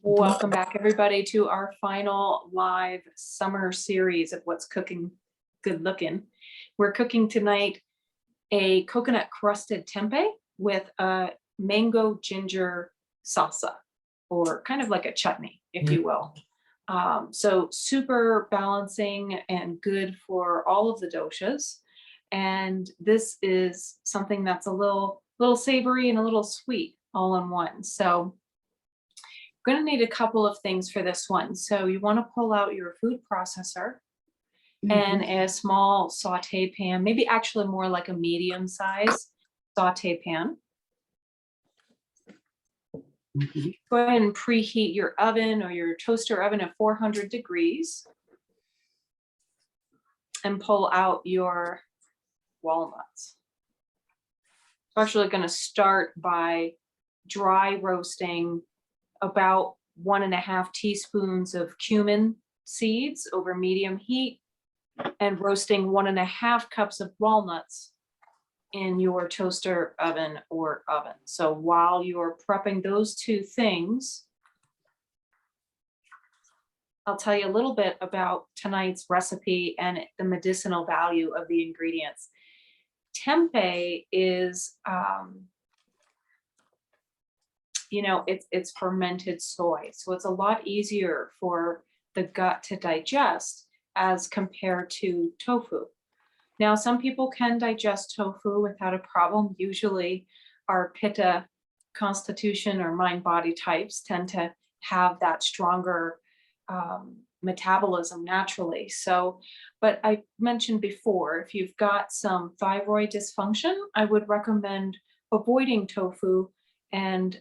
Welcome back, everybody, to our final live summer series of What's Cooking Good Looking. We're cooking tonight a coconut crusted tempeh with a mango ginger salsa, or kind of like a chutney, if you will. So super balancing and good for all of the doshas. And this is something that's a little savory and a little sweet all in one. So going to need a couple of things for this one. So you want to pull out your food processor and a small saute pan, maybe actually more like a medium size saute pan. Go ahead and preheat your oven or your toaster oven at 400 degrees and pull out your walnuts. I'm actually going to start by dry roasting about 1.5 teaspoons of cumin seeds over medium heat and roasting 1.5 cups of walnuts in your toaster oven or oven. So while you're prepping those two things, I'll tell you a little bit about tonight's recipe and the medicinal value of the ingredients. Tempeh is it's fermented soy. So it's a lot easier for the gut to digest as compared to tofu. Now, some people can digest tofu without a problem. Usually our pitta constitution or mind-body types tend to have that stronger metabolism naturally. So, but I mentioned before, if you've got some thyroid dysfunction, I would recommend avoiding tofu. And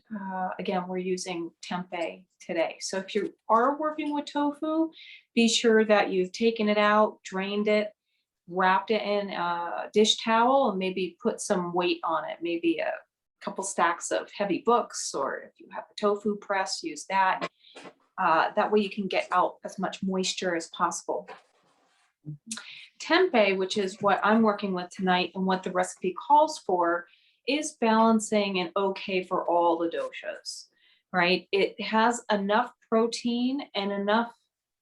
again, we're using tempeh today. So if you are working with tofu, be sure that you've taken it out, drained it, wrapped it in a dish towel, and maybe put some weight on it, maybe a couple stacks of heavy books, or if you have a tofu press, use that. That way you can get out as much moisture as possible. Tempeh, which is what I'm working with tonight and what the recipe calls for, is balancing and okay for all the doshas, right? It has enough protein and enough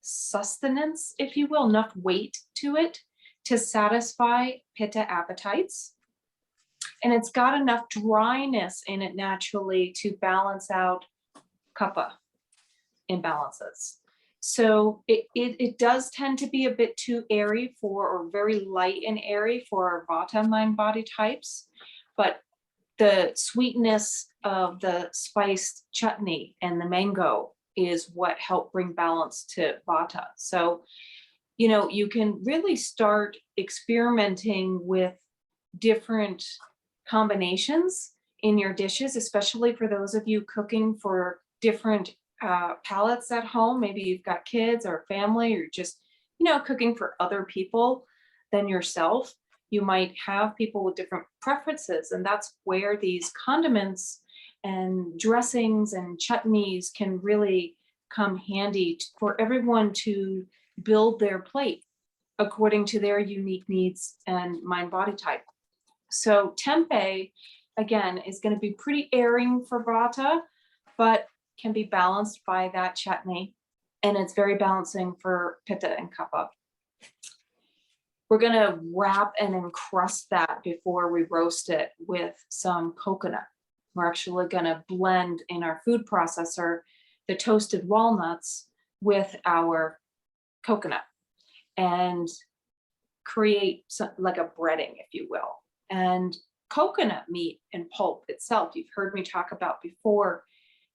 sustenance, if you will, enough weight to it to satisfy pitta appetites. And it's got enough dryness in it naturally to balance out kapha imbalances. So it does tend to be a bit too airy or very light and airy for our vata mind body types, but the sweetness of the spiced chutney and the mango is what helped bring balance to vata. So, you can really start experimenting with different combinations in your dishes, especially for those of you cooking for different palates at home. Maybe you've got kids or family, or just, cooking for other people than yourself. You might have people with different preferences, and that's where these condiments and dressings and chutneys can really come handy for everyone to build their plate according to their unique needs and mind-body type. So tempeh, again, is going to be pretty airing for vata, but can be balanced by that chutney, and it's very balancing for pitta and kapha. We're going to wrap and encrust that before we roast it with some coconut. We're actually going to blend in our food processor the toasted walnuts with our coconut and create like a breading, if you will. And coconut meat and pulp itself, you've heard me talk about before,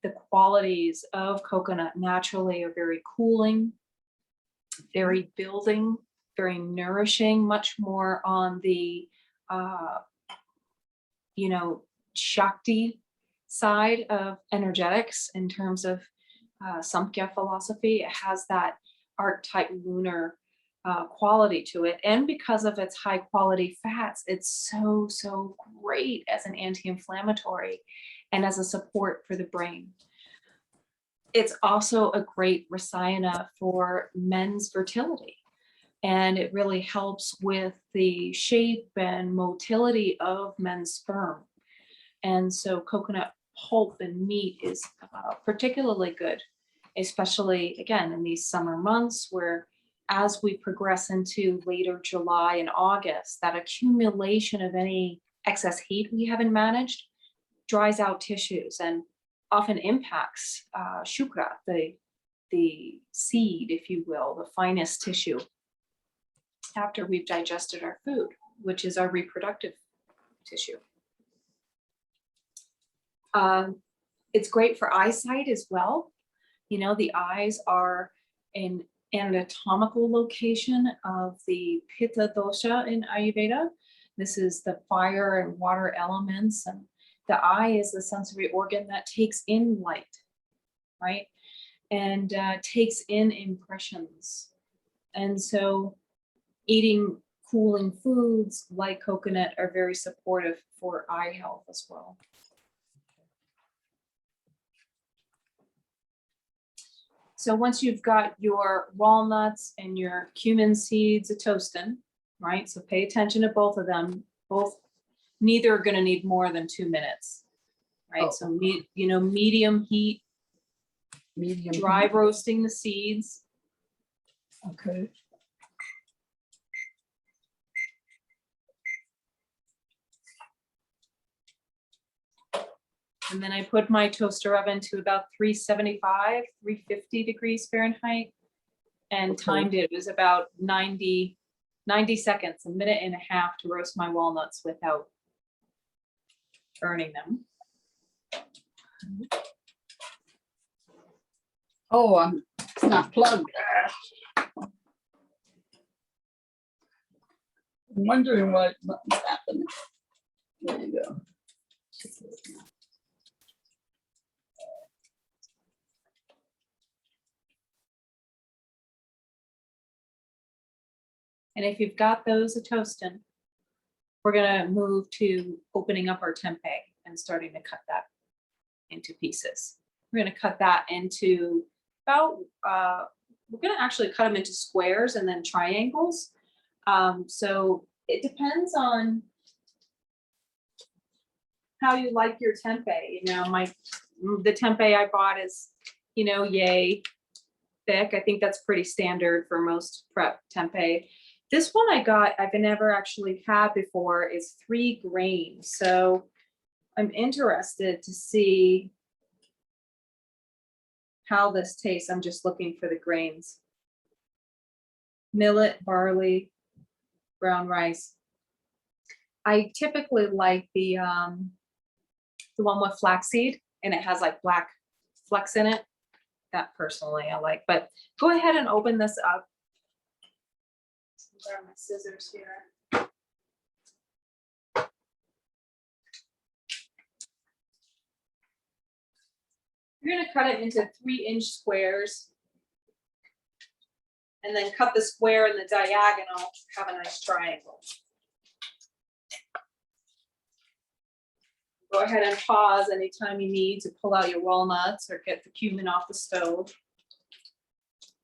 the qualities of coconut naturally are very cooling, very building, very nourishing, much more on the, Shakti side of energetics in terms of Samkhya philosophy. It has that archetype lunar quality to it. And because of its high quality fats, it's so great as an anti-inflammatory and as a support for the brain. It's also a great rasayana for men's fertility. And it really helps with the shape and motility of men's sperm. And so coconut pulp and meat is particularly good especially again in these summer months where as we progress into later July and August, that accumulation of any excess heat we haven't managed dries out tissues and often impacts shukra, the seed, if you will, the finest tissue after we've digested our food, which is our reproductive tissue. It's great for eyesight as well. You know, the eyes are an anatomical location of the Pitta dosha in Ayurveda. This is the fire and water elements, and the eye is the sensory organ that takes in light, right? And takes in impressions. And so eating cooling foods like coconut are very supportive for eye health as well. So once you've got your walnuts and your cumin seeds a-toasting, right? So pay attention to both of them. Neither are going to need more than 2 minutes, right? So medium heat, dry roasting the seeds. Okay. And then I put my toaster oven to about 375, 350 degrees Fahrenheit and timed it. It was about 90 seconds, a minute and a half to roast my walnuts without burning them. Oh, it's not plugged. I'm wondering what's happening. There you go. And if you've got those a-toasting, we're gonna move to opening up our tempeh and starting to cut that into pieces. We're gonna cut that into about, we're gonna actually cut them into squares and then triangles. So it depends on how you like your tempeh. You know, the tempeh I bought is, you know, yay thick. I think that's pretty standard for most prep tempeh. This one I've never actually had before is 3 grains. So I'm interested to see how this tastes. I'm just looking for the grains. Millet, barley, brown rice. I typically like the one with flaxseed and it has like black flecks in it. That personally I like, but go ahead and open this up. Grab my scissors here. You're going to cut it into 3-inch squares and then cut the square in the diagonal to have a nice triangle. Go ahead and pause anytime you need to pull out your walnuts or get the cumin off the stove.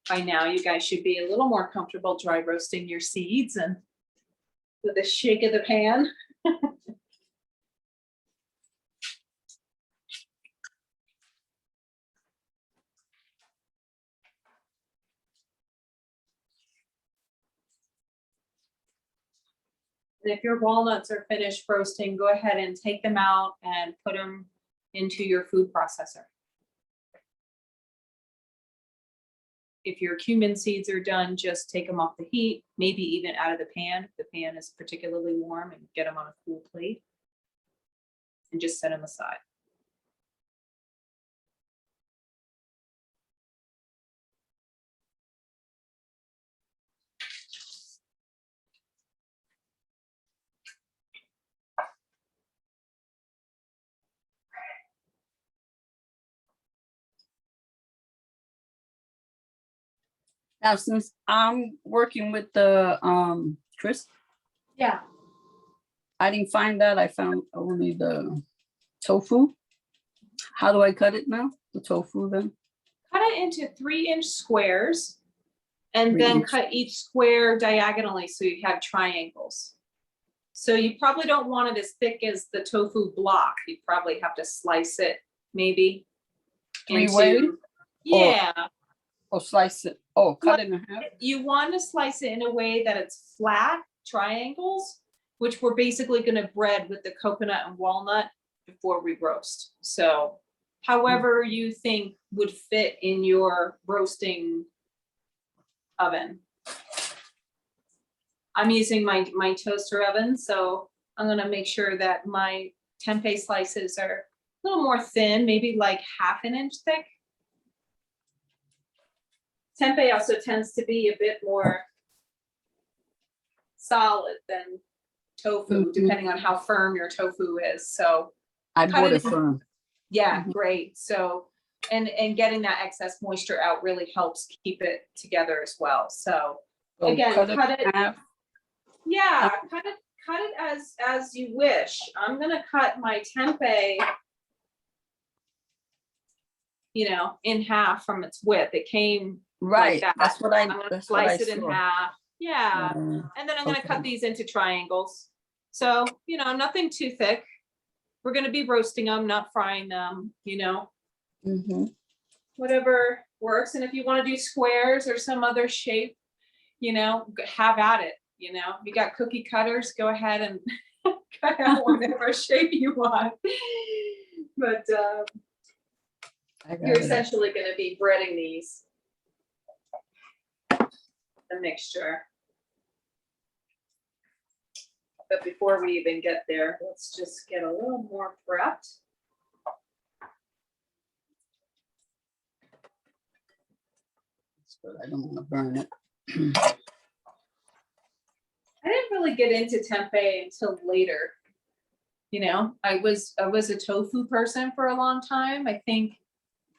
By now, you guys should be a little more comfortable dry roasting your seeds and with a shake of the pan. And if your walnuts are finished roasting, go ahead and take them out and put them into your food processor. If your cumin seeds are done, just take them off the heat, maybe even out of the pan if the pan is particularly warm, and get them on a cool plate and just set them aside. Now, since I'm working with the crisp, Yeah. I didn't find that. I found only the tofu. How do I cut it now? The tofu then? Cut it into 3-inch squares and then cut each square diagonally so you have triangles. So you probably don't want it as thick as the tofu block. You probably have to slice it maybe 3 ways. Yeah, Or slice it, cut it in half? you want to slice it in a way that it's flat triangles, which we're basically going to bread with the coconut and walnut before we roast. So however you think would fit in your roasting oven. I'm using my toaster oven, so I'm going to make sure that my tempeh slices are a little more thin, maybe like half an inch thick. Tempeh also tends to be a bit more solid than tofu, depending on how firm your tofu is. So I cut bought it it in- firm. yeah, Mhm. great. So and getting that excess moisture out really helps keep it together as well. So So again, cut cut it it. in half. Yeah, cut it as you wish. I'm gonna cut my tempeh, in half from its width. It came like Right, that. that's what I'm gonna that's what I slice it in saw. half. Yeah. And then I'm gonna cut Okay. these into triangles. So, nothing too thick. We're gonna be roasting them, not frying them, Mhm. whatever works. And if you want to do squares or some other shape, have at it. You got cookie cutters, go ahead and cut out whatever shape you want. But I got you're it. essentially going to be breading these, the mixture. But before we even get there, let's just get a little more prepped. But I don't want to burn it. I didn't really get into tempeh until later. I was a tofu person for a long time. I think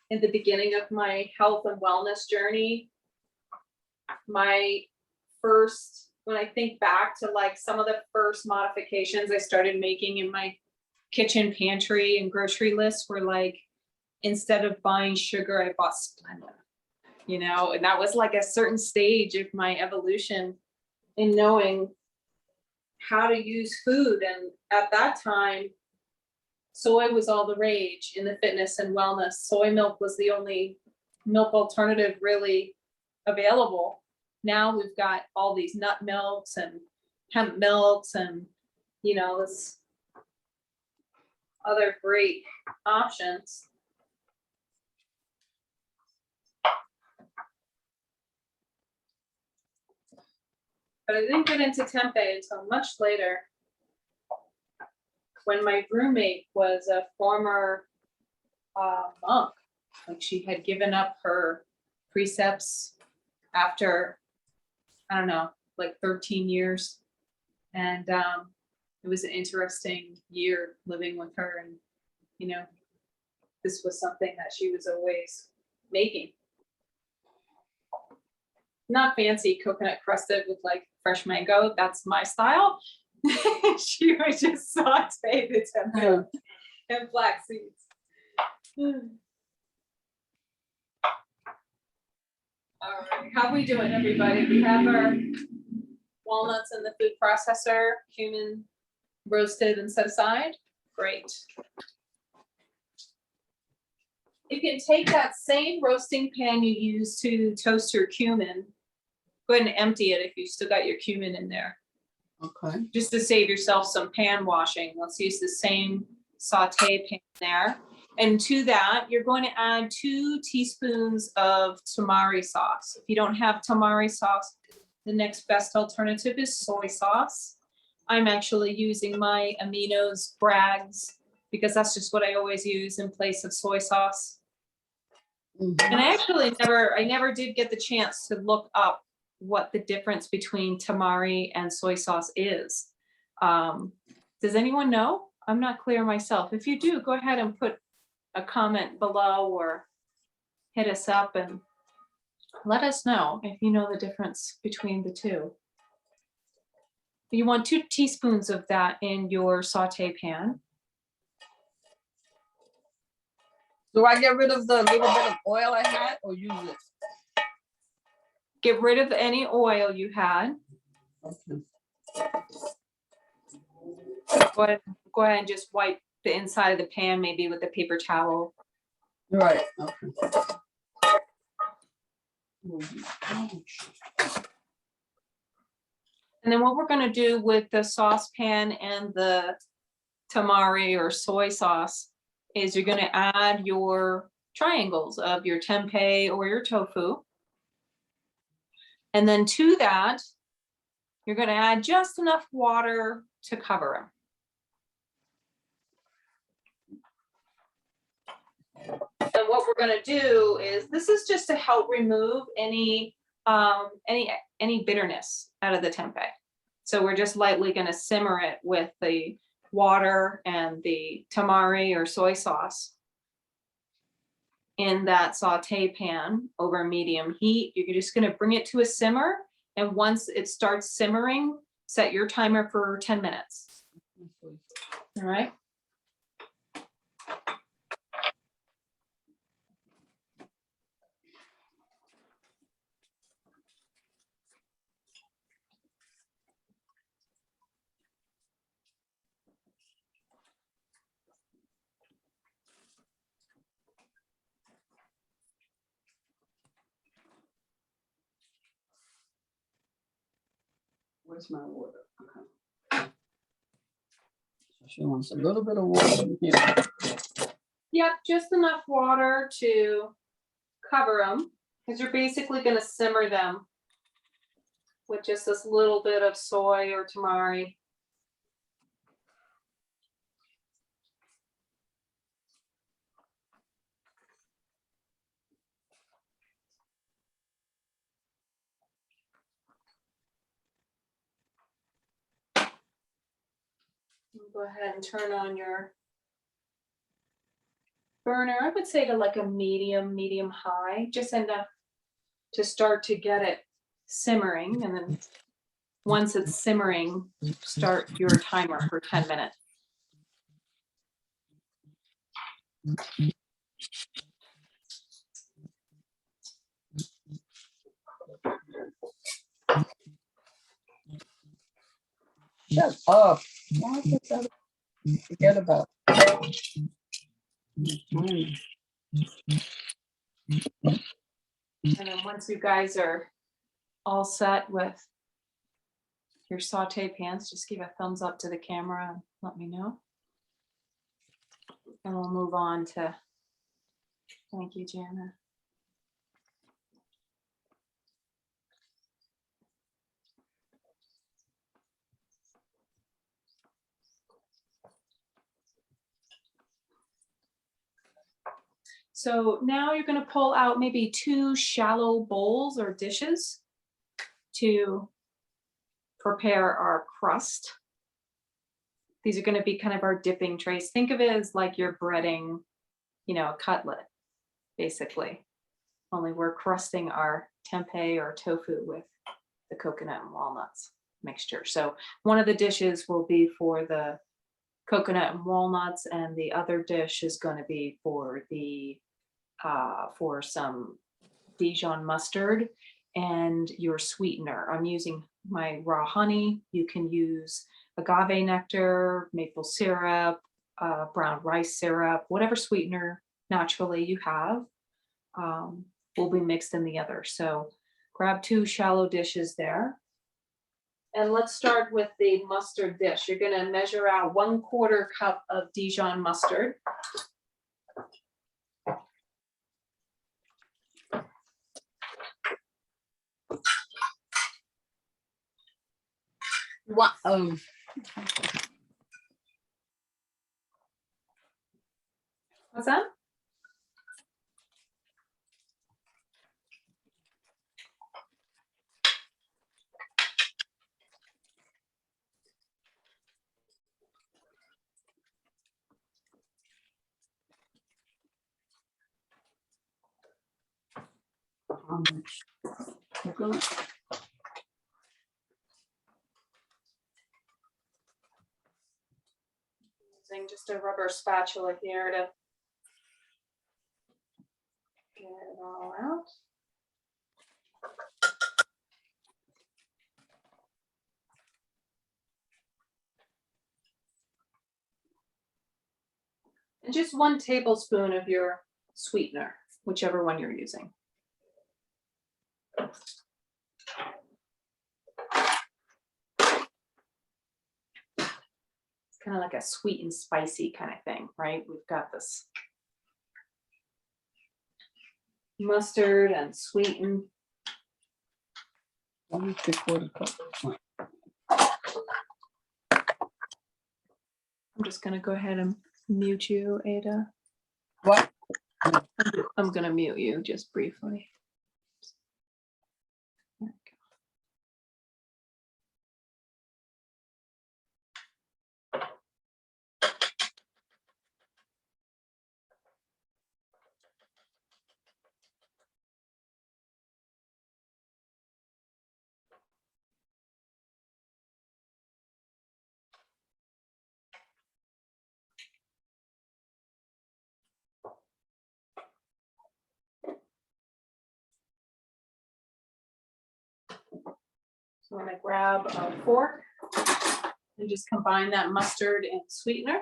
in the beginning of my health and wellness journey, when I think back to like some of the first modifications I started making in my kitchen pantry and grocery lists were like, instead of buying sugar, I bought Splenda, and that was like a certain stage of my evolution in knowing how to use food. And at that time, soy was all the rage in the fitness and wellness. Soy milk was the only milk alternative really available. Now we've got all these nut milks and hemp milks and, this other great options. But I didn't get into tempeh until much later, when my roommate was a former monk. Like, she had given up her precepts after, I don't know, like 13 years. And it was an interesting year living with her. And, this was something that she was always making. Not fancy coconut crusted with like fresh mango. That's my style. She would just saute the tempeh and flax seeds. All right, how we doing, everybody? We have our walnuts in the food processor, cumin roasted and set aside. Great. You can take that same roasting pan you use to toast your cumin. Go ahead and empty it if you still got your cumin in there. Okay. Just to save yourself some pan washing. Let's use the same saute pan there. And to that, you're going to add 2 teaspoons of tamari sauce. If you don't have tamari sauce, the next best alternative is soy sauce. I'm actually using my Aminos Bragg's because that's just what I always use in place of soy sauce. Mhm. And I never did get the chance to look up what the difference between tamari and soy sauce is. Does anyone know? I'm not clear myself. If you do, go ahead and put a comment below or hit us up and let us know if you know the difference between the two. You want 2 teaspoons of that in your saute pan. Do I get rid of the little bit of oil I had or use it? Get rid of any oil you had. Okay. Go ahead and just wipe the inside of the pan, maybe with a paper towel. Right. Okay. And then what we're gonna do with the saucepan and the tamari or soy sauce is you're gonna add your triangles of your tempeh or your tofu. And then to that, you're gonna add just enough water to cover them. And what we're gonna do is, this is just to help remove any bitterness out of the tempeh. So we're just lightly gonna simmer it with the water and the tamari or soy sauce in that saute pan over medium heat. You're just gonna bring it to a simmer, and once it starts simmering, set your timer for 10 minutes. All right. Where's my water? Okay. So she wants a little bit of water in here. Yep, just enough water to cover them, because you're basically going to simmer them with just this little bit of soy or tamari. Go ahead and turn on your burner. I would say to like a medium high, just enough to start to get it simmering. And then once it's simmering, start your timer for 10 minutes. Shut up. Forget about it. And then once you guys are all set with your saute pans, just give a thumbs up to the camera and let me know. And we'll move on to, thank you, Jana. So now you're going to pull out maybe 2 shallow bowls or dishes to prepare our crust. These are going to be kind of our dipping trays. Think of it as like you're breading, a cutlet, basically. Only we're crusting our tempeh or tofu with the coconut and walnuts mixture. So one of the dishes will be for the coconut and walnuts, and the other dish is going to be for the for some Dijon mustard and your sweetener. I'm using my raw honey. You can use agave nectar, maple syrup, brown rice syrup, whatever sweetener naturally you have will be mixed in the other. So grab 2 shallow dishes there. And let's start with the mustard dish. You're going to measure out 1/4 cup of Dijon mustard. What? What's that? Coconut. Using just a rubber spatula here to get it all out. And just 1 tablespoon of your sweetener, whichever one you're using. It's kind of like a sweet and spicy kind of thing, right? We've got this mustard and sweetened. 1 3/4 cup. I'm just going to go ahead and mute you, Ada. What? I'm going to mute you just briefly. There we go. So I'm going to grab a fork and just combine that mustard and sweetener.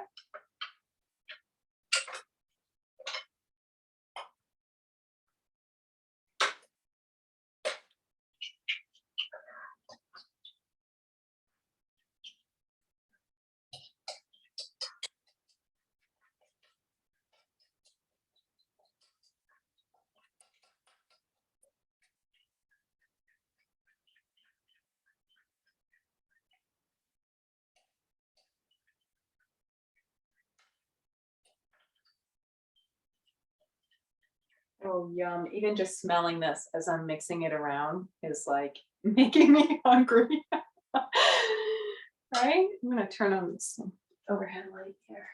Oh, yum. Even just smelling this as I'm mixing it around is like making me hungry. Right? I'm going to turn on some overhead light here.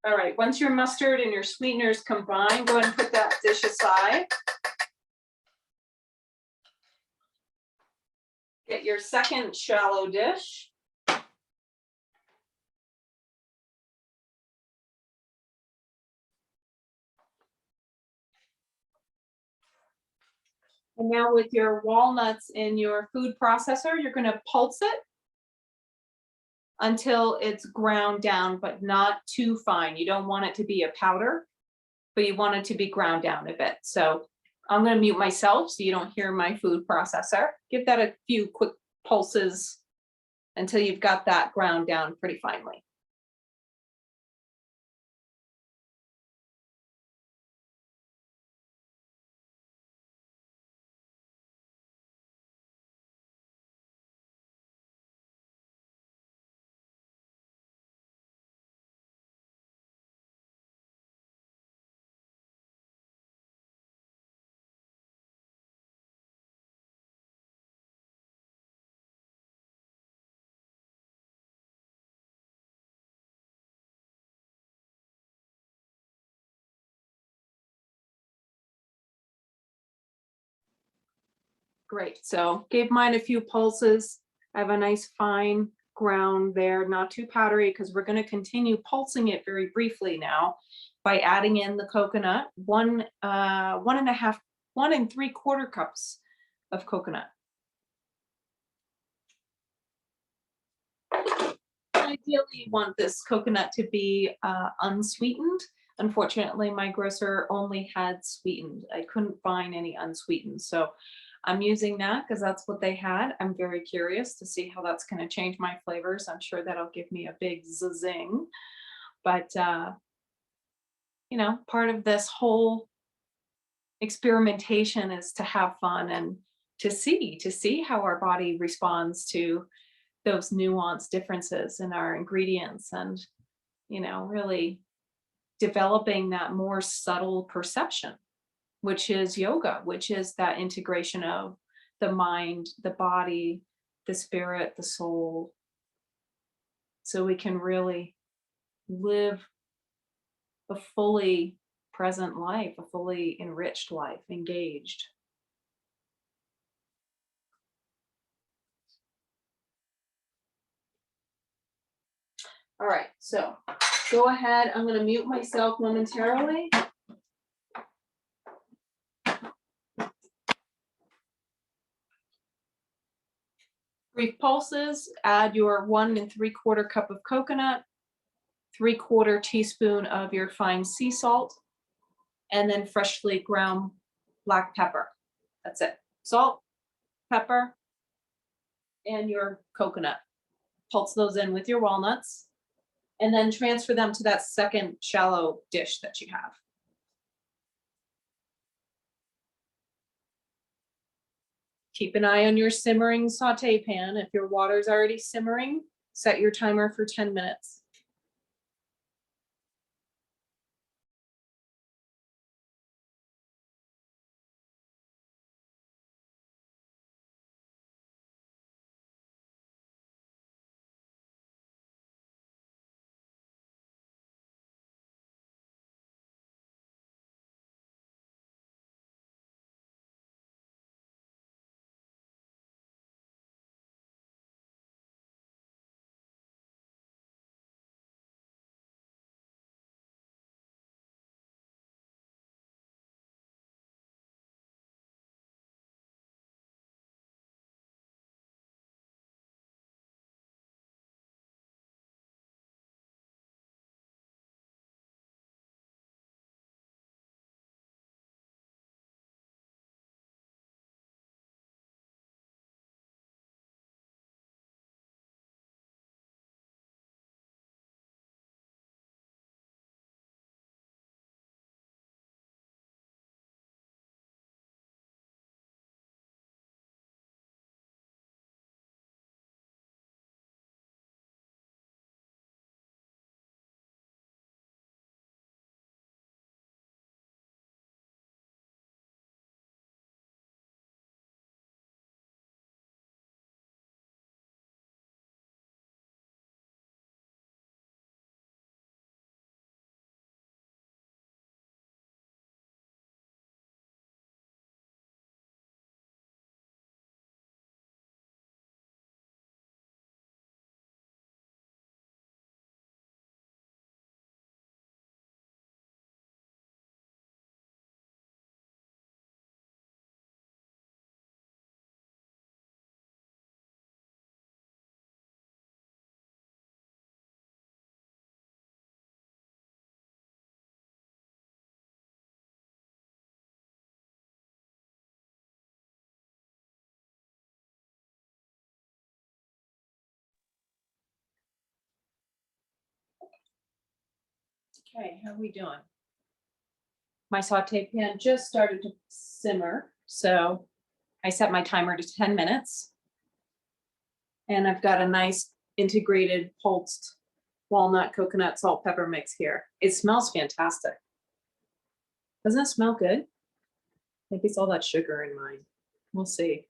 All right, once your mustard and your sweeteners combine, go ahead and put that dish aside. Get your second shallow dish. And now with your walnuts in your food processor, you're going to pulse it until it's ground down, but not too fine. You don't want it to be a powder, but you want it to be ground down a bit. So I'm going to mute myself so you don't hear my food processor. Give that a few quick pulses until you've got that ground down pretty finely. Great, so gave mine a few pulses. I have a nice fine ground there, not too powdery, because we're going to continue pulsing it very briefly now by adding in the coconut, 1 3/4 cups of coconut. Ideally, you want this coconut to be unsweetened. Unfortunately, my grocer only had sweetened. I couldn't find any unsweetened, so I'm using that because that's what they had. I'm very curious to see how that's going to change my flavors. I'm sure that'll give me a big zing. But, you know, part of this whole experimentation is to have fun and to see how our body responds to those nuanced differences in our ingredients and, you know, really developing that more subtle perception, which is yoga, which is that integration of the mind, the body, the spirit, the soul, so we can really live a fully present life, a fully enriched life, engaged. All right, so go ahead. I'm going to mute myself momentarily. Brief pulses, add your 1 3/4 cup of coconut. 3/4 teaspoon of your fine sea salt, and then freshly ground black pepper. That's it. Salt, pepper, and your coconut. Pulse those in with your walnuts, and then transfer them to that second shallow dish that you have. Keep an eye on your simmering saute pan. If your water's already simmering, set your timer for 10 minutes. Okay, how are we doing? My saute pan just started to simmer, so I set my timer to 10 minutes. And I've got a nice integrated pulsed walnut, coconut, salt, pepper mix here. It smells fantastic. Doesn't it smell good? Maybe it's all that sugar in mine. We'll see.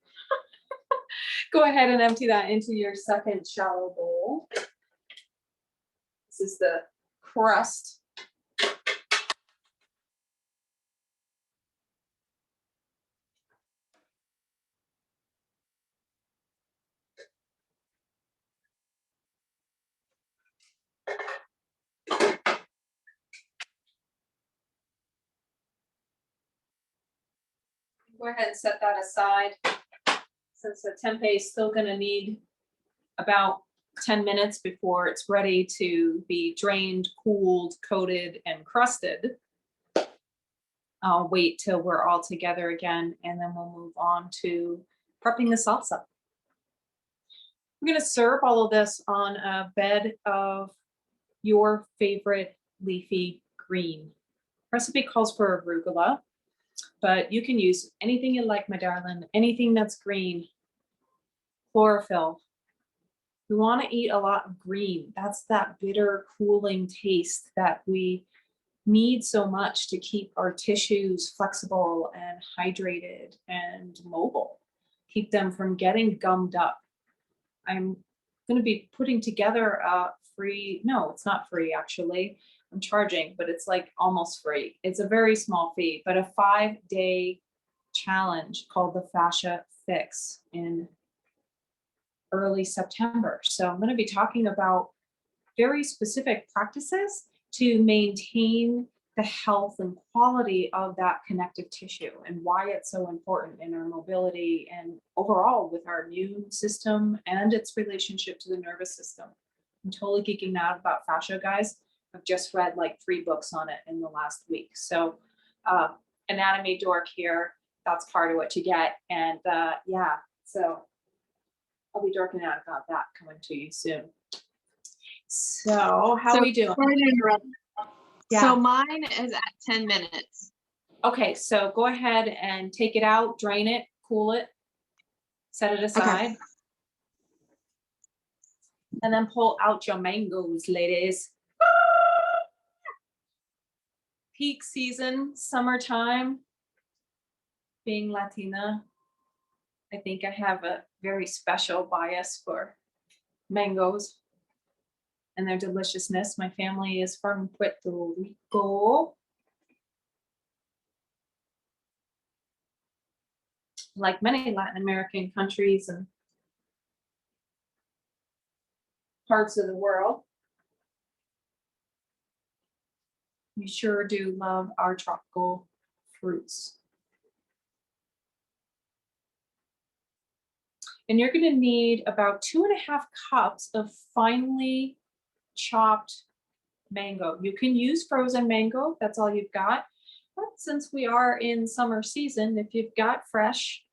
Go ahead and empty that into your second shallow bowl. This is the crust. Go ahead and set that aside, since the tempeh is still going to need about 10 minutes before it's ready to be drained, cooled, coated, and crusted. I'll wait till we're all together again, and then we'll move on to prepping the salsa. We're going to serve all of this on a bed of your favorite leafy green. Recipe calls for arugula, but you can use anything you like, my darling, anything that's green. Chlorophyll. We want to eat a lot of green. That's that bitter, cooling taste that we need so much to keep our tissues flexible and hydrated and mobile, keep them from getting gummed up. I'm going to be putting together a free, no, it's not free actually. I'm charging, but it's like almost free. It's a very small fee, but a 5-day challenge called the Fascia Fix in early September. So I'm going to be talking about very specific practices to maintain the health and quality of that connective tissue and why it's so important in our mobility and overall with our immune system and its relationship to the nervous system. I'm totally geeking out about fascia, guys. I've just read like 3 books on it in the last week. So anatomy dork here, that's part of what you get. And yeah, so I'll be dorking out about that coming to you soon. So how are we doing? Sorry to interrupt. Yeah. So mine is at 10 minutes. Okay, so go ahead and take it out, drain it, cool it, set it aside. And then pull out your mangoes, ladies. Peak season, summertime. Being Latina, I think I have a very special bias for mangoes and their deliciousness. My family is from Puerto Rico. Like many Latin American countries and parts of the world, we sure do love our tropical fruits. And you're going to need about 2.5 cups of finely chopped mango. You can use frozen mango, that's all you've got. But since we are in summer season, if you've got fresh,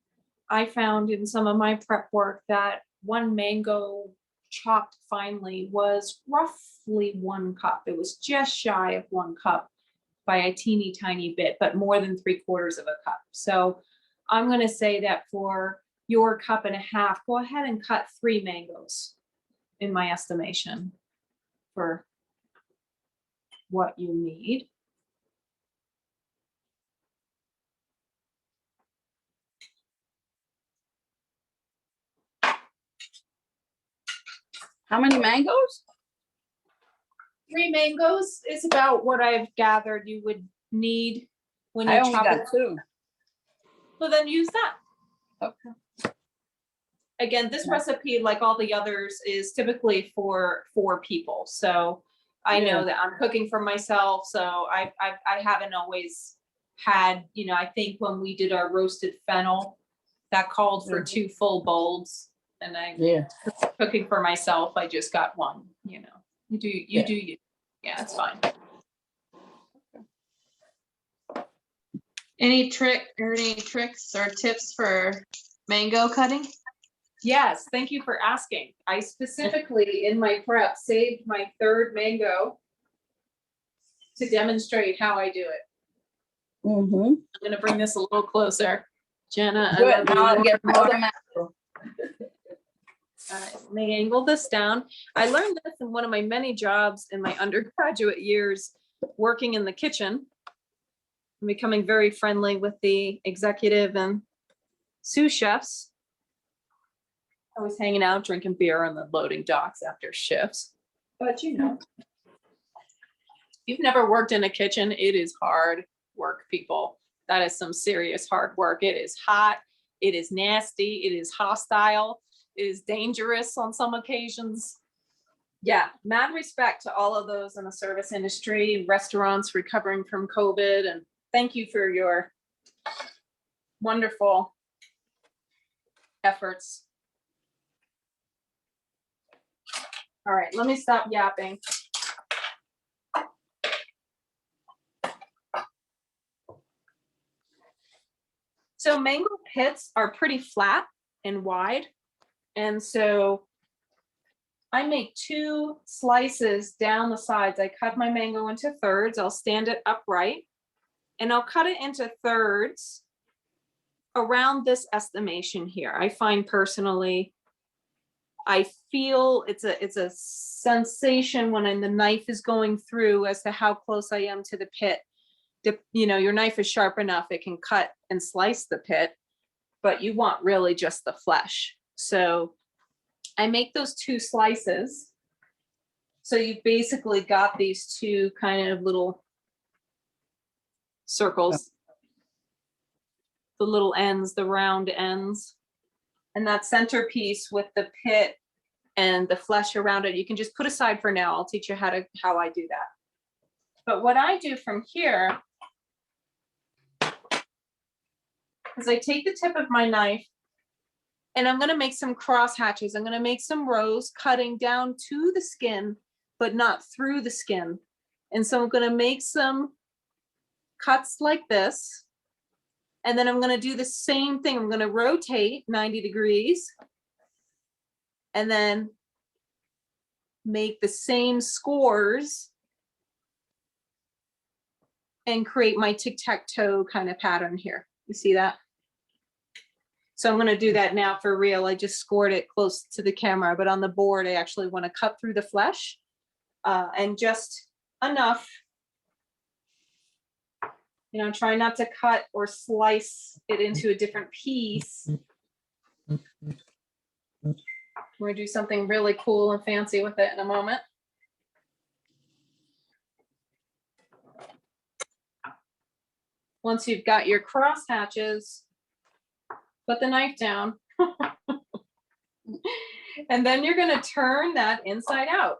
I found in some of my prep work that 1 mango chopped finely was roughly 1 cup. It was just shy of 1 cup by a teeny tiny bit, but more than 3/4 of a cup. So I'm going to say that for your 1.5 cups, go ahead and cut 3 mangoes in my estimation for what you need. How many mangoes? 3 mangoes is about what I've gathered you would need when you I only chop got it. 2. Well, then use that. Okay. Again, this Yeah. recipe, like all the others, is typically for 4 people. So I know Yeah. that I'm cooking for myself. So I haven't always had, I think when we did our roasted fennel, that called for 2 full bowls. And Yeah. cooking for myself, I just got 1, you do you. Yeah, it's fine. Any tricks or tips for mango cutting? Yes, thank you for asking. I specifically in my prep saved my 3rd mango to demonstrate how I do it. Mm-hmm. I'm gonna bring this a little closer. Jenna, I Good. love you Now I'll more get and my more. other mango. All right, let me angle this down. I learned this in one of my many jobs in my undergraduate years, working in the kitchen. I'm becoming very friendly with the executive and sous chefs. I was hanging out, drinking beer on the loading docks after shifts. But if you've never worked in a kitchen, it is hard work, people. That is some serious hard work. It is hot. It is nasty. It is hostile. It is dangerous on some occasions. Yeah, mad respect to all of those in the service industry, restaurants recovering from COVID, and thank you for your wonderful efforts. All right, let me stop yapping. So mango pits are pretty flat and wide. And so I make 2 slices down the sides. I cut my mango into thirds. I'll stand it upright and I'll cut it into thirds around this estimation here. I find personally, I feel it's a sensation when the knife is going through as to how close I am to the pit. Your knife is sharp enough, it can cut and slice the pit, but you want really just the flesh. So I make those 2 slices. So you've basically got these 2 kind of little circles, the little ends, the round ends, and that centerpiece with the pit and the flesh around it, you can just put aside for now. I'll teach you how I do that. But what I do from here is I take the tip of my knife and I'm going to make some cross hatches. I'm going to make some rows cutting down to the skin, but not through the skin. And so I'm gonna make some cuts like this. And then I'm gonna do the same thing. I'm gonna rotate 90 degrees. And then make the same scores and create my tic-tac-toe kind of pattern here. You see that? So I'm gonna do that now for real. I just scored it close to the camera, but on the board, I actually wanna cut through the flesh and just enough. You know, try not to cut or slice it into a different piece. We're gonna do something really cool and fancy with it in a moment. Once you've got your cross hatches, put the knife down. And then you're gonna turn that inside out.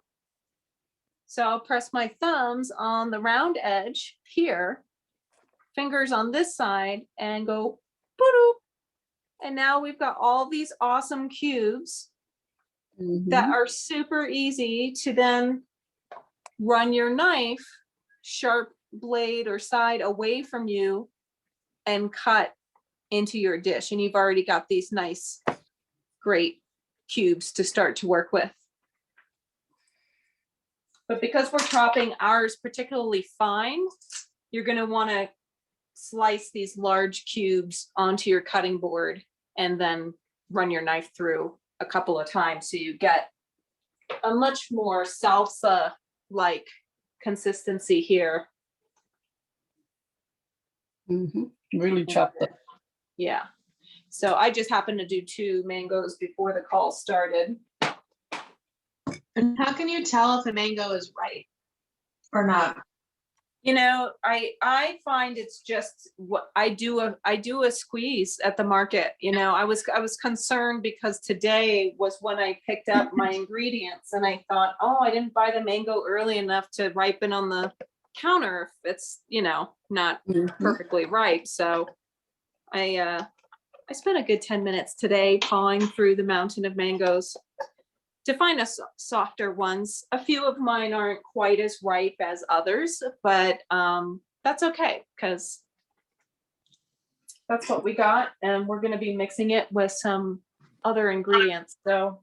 So I'll press my thumbs on the round edge here, fingers on this side, and go boop. And now we've got all these awesome cubes that are super easy to then run your knife, sharp blade or side away from you, and cut into your dish. And you've already got these nice, great cubes to start to work with. But because we're chopping ours particularly fine, you're going to want to slice these large cubes onto your cutting board and then run your knife through a couple of times so you get a much more salsa-like consistency here. Really chopped up. Yeah. So I just happened to do 2 mangoes before the call started. And how can you tell if a mango is ripe or not? You know, I find it's just what I do a squeeze at the market. You know, I was concerned because today was when I picked up my ingredients and I thought, oh, I didn't buy the mango early enough to ripen on the counter if it's, you know, not perfectly ripe. So I spent a good 10 minutes today pawing through the mountain of mangoes to find us softer ones. A few of mine aren't quite as ripe as others, but that's okay because that's what we got. And we're going to be mixing it with some other ingredients. So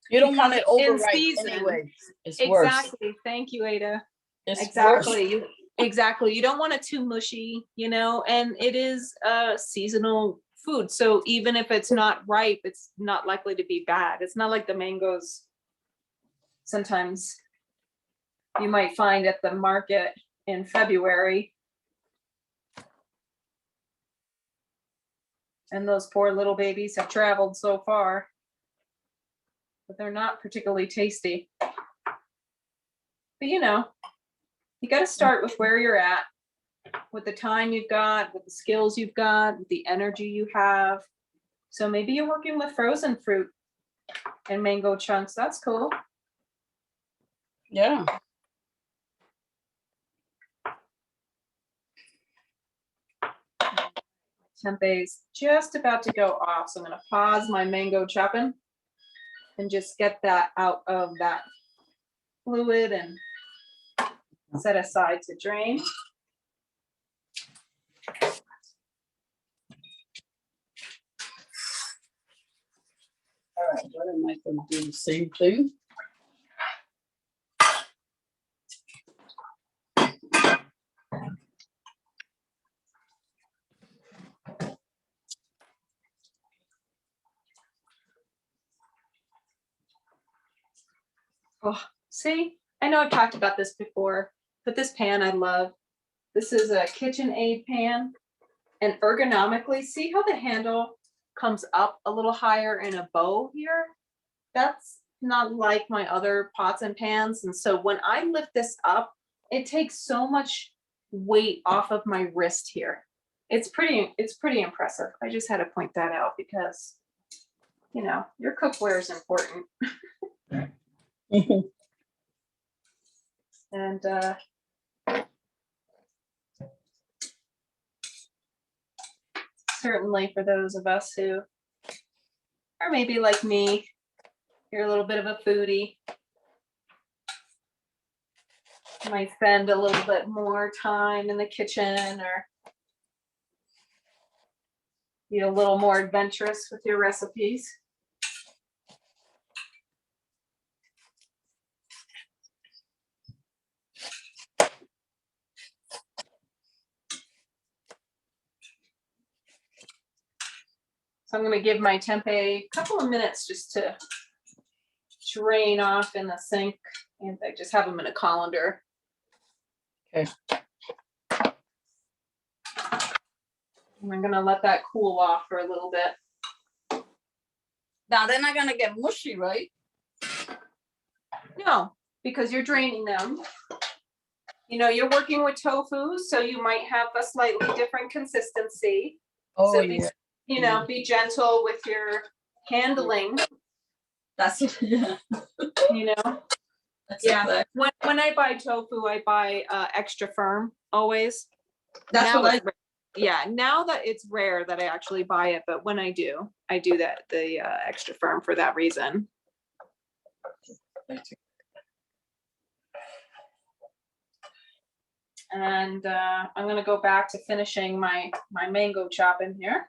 You don't want it in overripe season. anyway. It's worse. Exactly. Thank you, Ada. It's Exactly. worse. Exactly. You don't want it too mushy, you know, and it is a seasonal food. So even if it's not ripe, it's not likely to be bad. It's not like the mangoes sometimes you might find at the market in February. And those poor little babies have traveled so far, but they're not particularly tasty. But you know, you got to start with where you're at, with the time you've got, with the skills you've got, with the energy you have. So maybe you're working with frozen fruit and mango chunks. That's cool. Yeah. Tempeh is just about to go off. So I'm going to pause my mango chopping and just get that out of that fluid and set aside to drain. All right, what am I going to do? The same thing? Oh, see, I know I've talked about this before, but this pan I love. This is a KitchenAid pan, and ergonomically, see how the handle comes up a little higher in a bow here? That's not like my other pots and pans. And so when I lift this up, it takes so much weight off of my wrist here. It's pretty impressive. I just had to point that out because, you know, your cookware is important. And certainly for those of us who are maybe like me, you're a little bit of a foodie. might spend a little bit more time in the kitchen or be a little more adventurous with your recipes. So I'm going to give my tempeh a couple of minutes just to drain off in the sink, and I just have them in a colander. Okay. And I'm going to let that cool off for a little bit. Now they're not gonna get mushy, right? No, because you're draining them. You know, you're working with tofu, so you might have a slightly different consistency. Oh, So yeah. you know, be gentle with your handling, That's, yeah. you know. That's Yeah. exact- When I buy tofu, I buy extra firm always. That's Now what I, it's yeah, now that it's rare that I actually buy it, but when I do that, the extra firm for that reason. And I'm gonna go back to finishing my mango chop in here.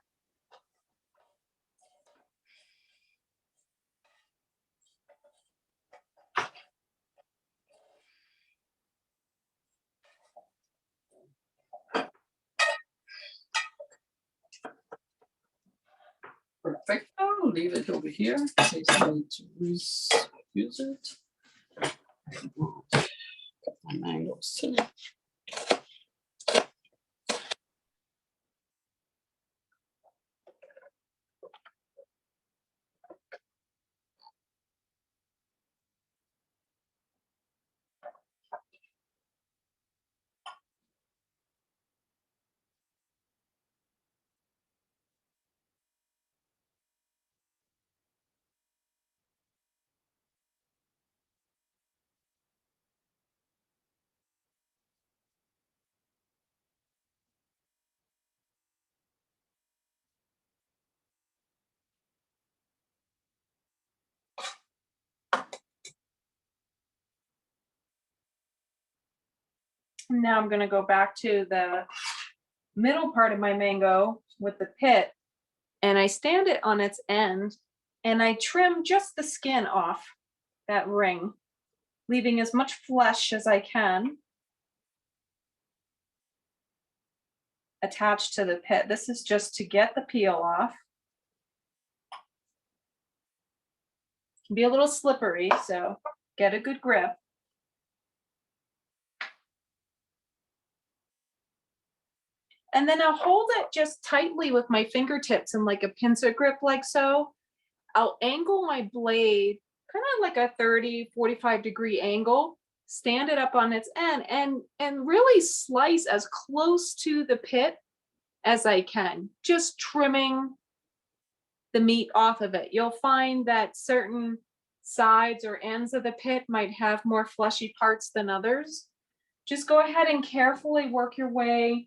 perfect. I'll leave it over here in case I need to use it. Got my mangoes too. Now I'm gonna go back to the middle part of my mango with the pit, and I stand it on its end and I trim just the skin off that ring, leaving as much flesh as I can attached to the pit. This is just to get the peel off. It can be a little slippery, so get a good grip. And then I'll hold it just tightly with my fingertips in like a pincer grip, like so. I'll angle my blade kind of like a 30, 45 degree angle, stand it up on its end and really slice as close to the pit as I can, just trimming the meat off of it. You'll find that certain sides or ends of the pit might have more fleshy parts than others. Just go ahead and carefully work your way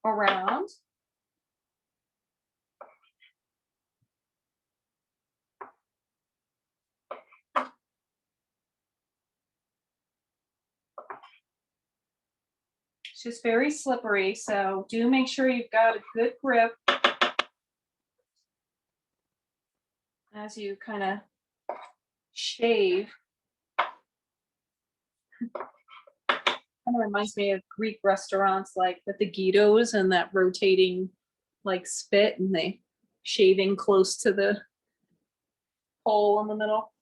around. It's just very slippery, so do make sure you've got a good grip as you kind of shave. Kind of reminds me of Greek restaurants, like with the gyros and that rotating like spit, and they shaving close to the hole in the middle.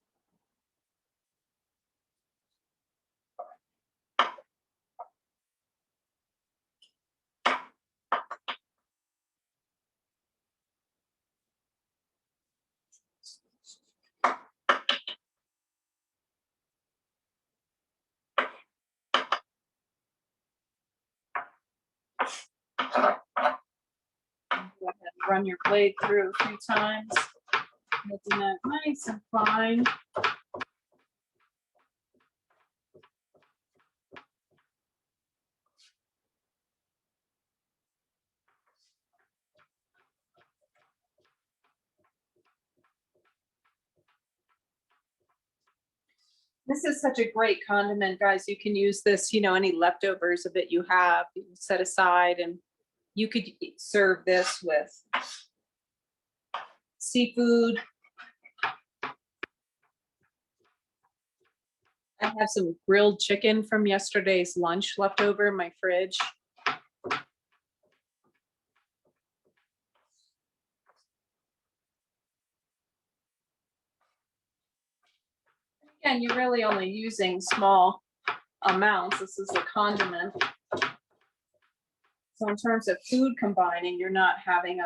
Go ahead and run your blade through a few times, making that nice and fine. This is such a great condiment, guys. You can use this, any leftovers of it you have, you can set aside, and you could serve this with seafood. I have some grilled chicken from yesterday's lunch left over in my fridge. Again, you're really only using small amounts. This is a condiment. So in terms of food combining, you're not having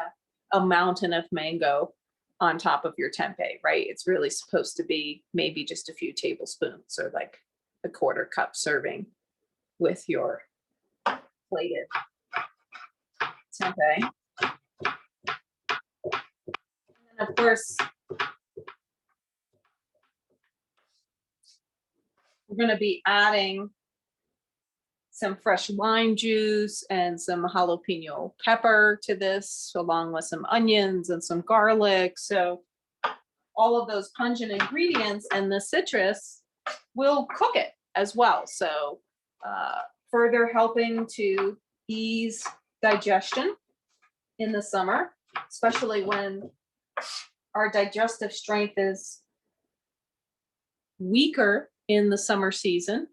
a mountain of mango on top of your tempeh, right? It's really supposed to be maybe just a few tablespoons or like a quarter cup serving with your plated tempeh. And of course, we're going to be adding some fresh lime juice and some jalapeno pepper to this, along with some onions and some garlic. So all of those pungent ingredients and the citrus will cook it as well. So further helping to ease digestion in the summer, especially when our digestive strength is weaker in the summer season.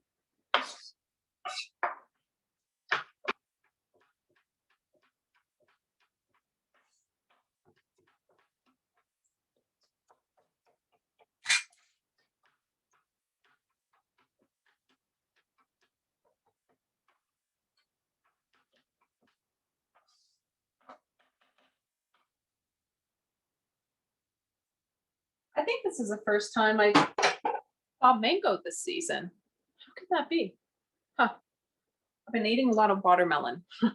I think this is the first time I saw mango this season. How could that be? Huh. I've been eating a lot of watermelon. I'm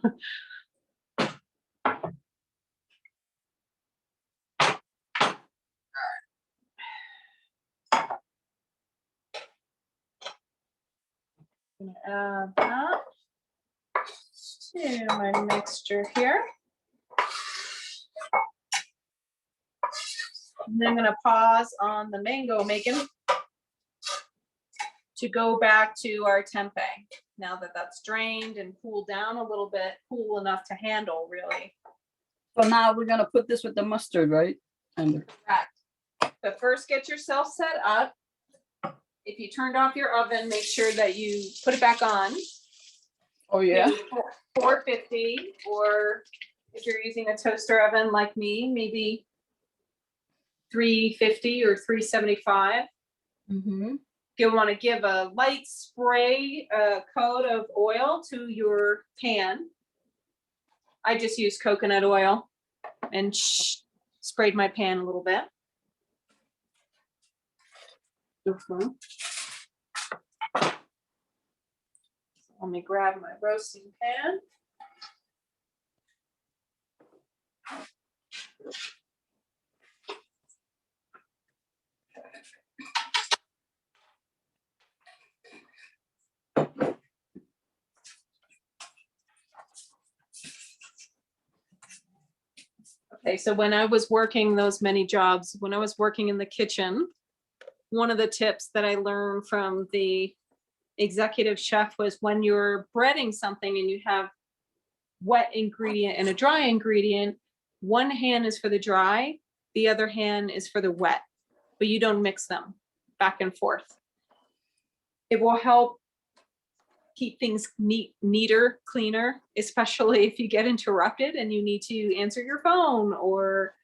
gonna add that to my mixture here. And then I'm going to pause on the mango making to go back to our tempeh. Now that that's drained and cooled down a little bit, cool enough to handle really. So now we're gonna put this with the mustard, right? And Correct. But first get yourself set up. If you turned off your oven, make sure that you put it back on. oh yeah, 450, or if you're using a toaster oven like me, maybe 350 or 375. mm-hmm. You want to give a light spray coat of oil to your pan. I just used coconut oil and sprayed my pan a little bit. Let me grab my roasting pan. Okay, so when I was working those many jobs, when I was working in the kitchen, one of the tips that I learned from the executive chef was when you're breading something and you have wet ingredient and a dry ingredient, one hand is for the dry, the other hand is for the wet, but you don't mix them back and forth. It will help keep things neater, cleaner, especially if you get interrupted and you need to answer your phone or,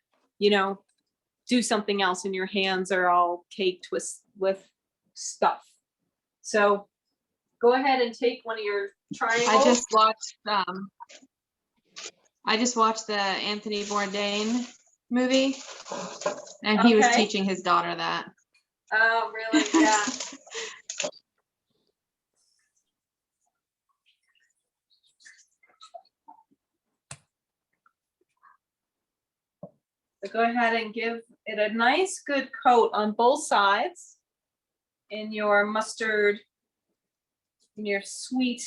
do something else and your hands are all caked with stuff. So go ahead and take one of your triangles. I just watched the Anthony Bourdain movie, and he was teaching his daughter that. Oh, really? Yeah. So go ahead and give it a nice good coat on both sides in your mustard, in your sweet,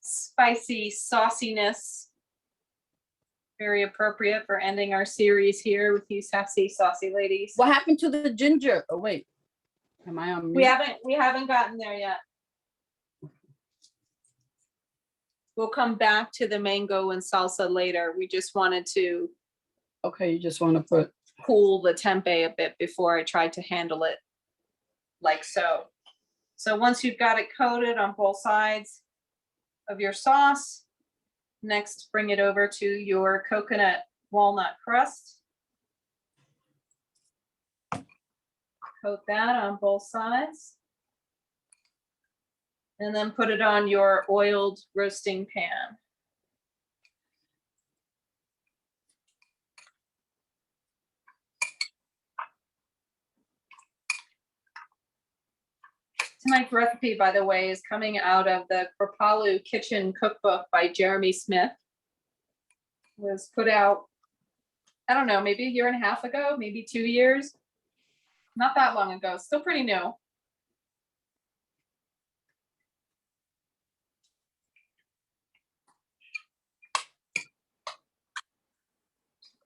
spicy sauciness. Very appropriate for ending our series here with you sassy, saucy ladies. What happened to the ginger? Oh wait. Am I on We mute? haven't gotten there yet. We'll come back to the mango and salsa later. We just wanted to Okay, you just want to put, cool the tempeh a bit before I tried to handle it like so. So once you've got it coated on both sides of your sauce, next bring it over to your coconut walnut crust. Coat that on both sides. And then put it on your oiled roasting pan. Tonight's recipe, by the way, is coming out of the Kripalu Kitchen Cookbook by Jeremy Smith. It was put out, I don't know, maybe a year and a half ago, maybe 2 years. Not that long ago, still pretty new.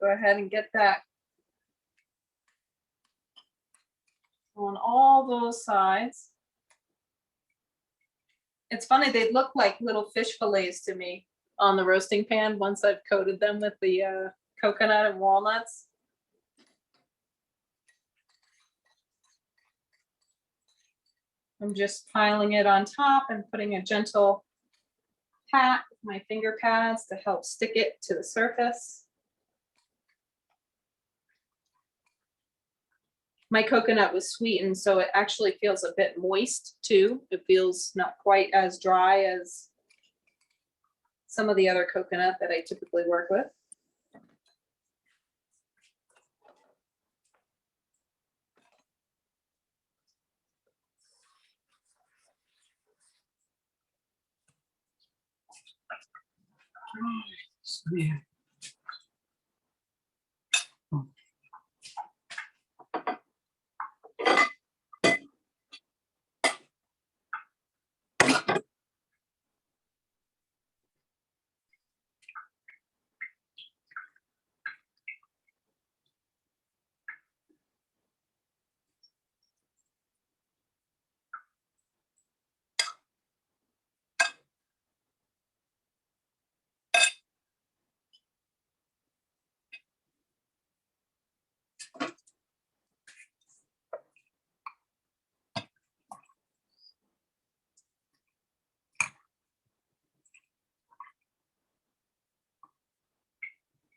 Go ahead and get that on all those sides. It's funny, they look like little fish fillets to me on the roasting pan once I've coated them with the coconut and walnuts. I'm just piling it on top and putting a gentle pat with my finger pads to help stick it to the surface. My coconut was sweetened, so it actually feels a bit moist too. It feels not quite as dry as some of the other coconut that I typically work with. yeah.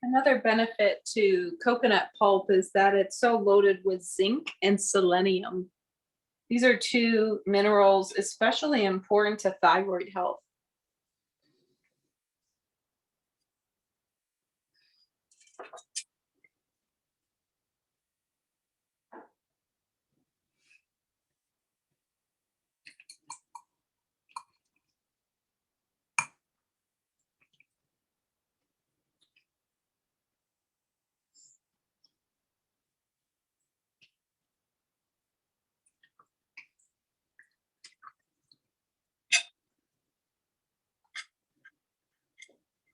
Another benefit to coconut pulp is that it's so loaded with zinc and selenium. These are two minerals especially important to thyroid health.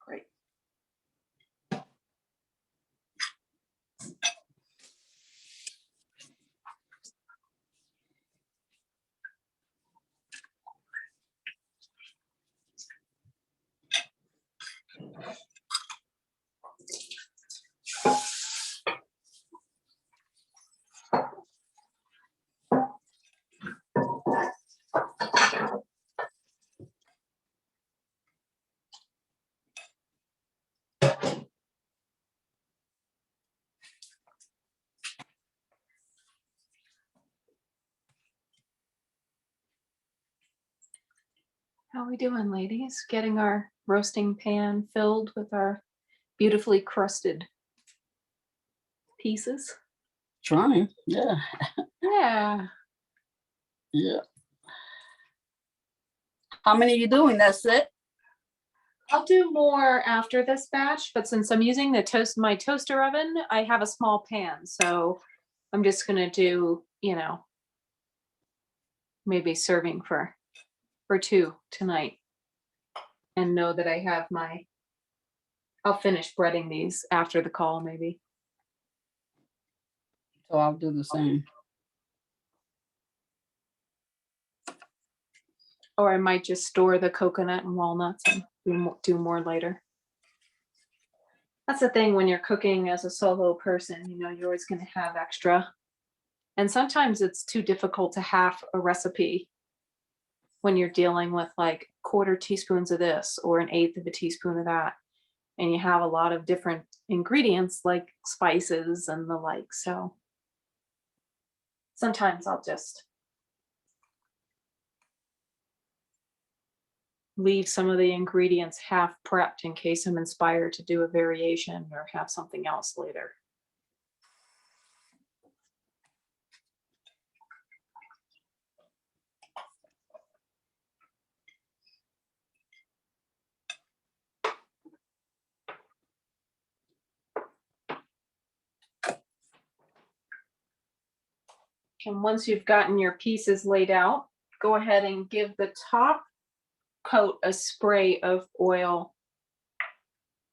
Great. How are we doing, ladies? Getting our roasting pan filled with our beautifully crusted pieces? Trying, yeah, Yeah. yeah. How many are you doing? That's it? I'll do more after this batch, but since I'm using my toaster oven, I have a small pan, so I'm just gonna do, maybe serving for two tonight. And know that I have I'll finish breading these after the call, maybe. So I'll do the same. Or I might just store the coconut and walnuts and do more later. That's the thing when you're cooking as a solo person, you know, you're always going to have extra. And sometimes it's too difficult to half a recipe when you're dealing with like quarter teaspoons of this or an eighth of a teaspoon of that. And you have a lot of different ingredients like spices and the like. So sometimes I'll just leave some of the ingredients half prepped in case I'm inspired to do a variation or have something else later. And once you've gotten your pieces laid out, go ahead and give the top coat a spray of oil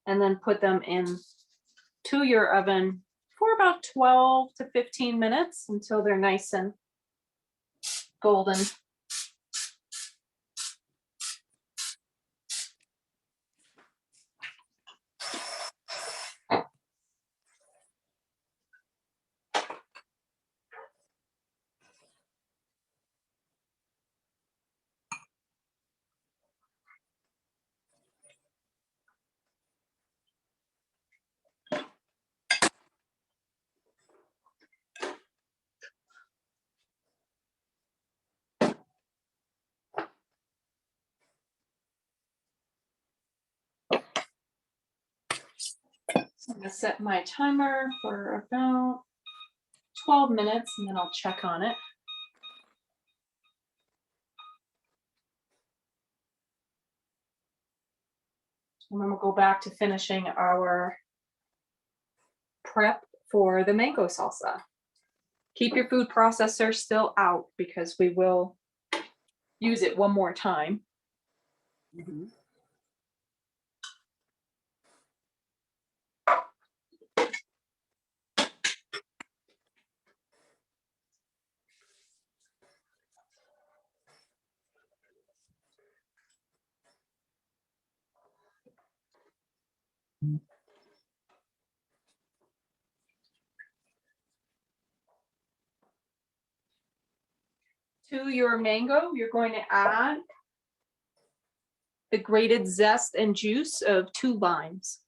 and then put them in to your oven for about 12 to 15 minutes until they're nice and golden. So I'm going to set my timer for about 12 minutes and then I'll check on it. And then we'll go back to finishing our prep for the mango salsa. Keep your food processor still out because we will use it one more time. Mhm. To your mango, you're going to add the grated zest and juice of 2 limes.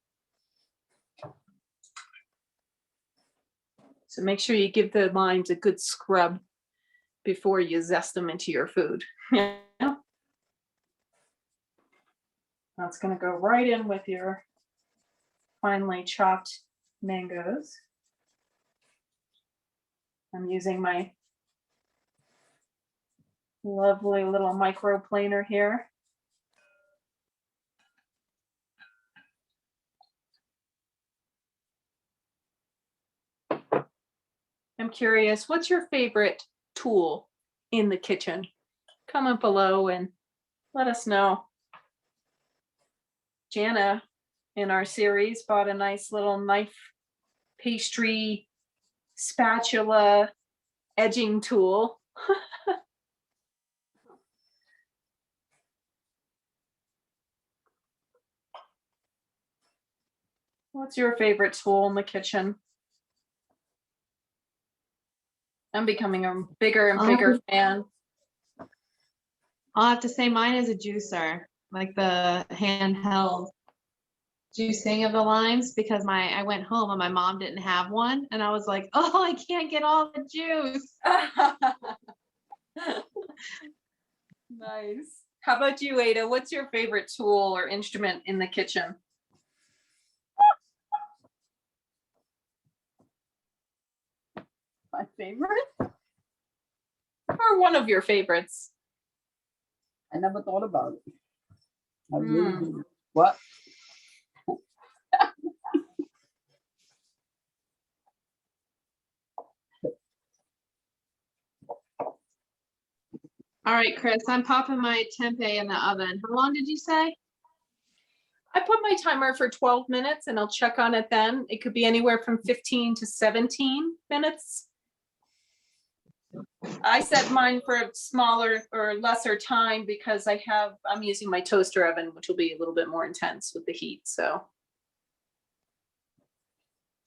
So make sure you give the limes a good scrub before you zest them into your food. Yeah. That's going to go right in with your finely chopped mangoes. I'm using my lovely little microplaner here. I'm curious, what's your favorite tool in the kitchen? Comment below and let us know. Jana in our series bought a nice little knife pastry spatula edging tool. What's your favorite tool in the kitchen? I'm becoming a bigger and bigger fan. I'll have to say mine is a juicer, like the handheld juicing of the limes, because I went home and my mom didn't have one, and I was like, oh, I can't get all the juice. Nice. How about you, Ada? What's your favorite tool or instrument in the kitchen? My favorite? Or one of your favorites? I never thought about it. I really didn't. What? All right, Chris, I'm popping my tempeh in the oven. How long did you say? I put my timer for 12 minutes and I'll check on it then. It could be anywhere from 15 to 17 minutes. I set mine for a smaller or lesser time because I'm using my toaster oven, which will be a little bit more intense with the heat, so.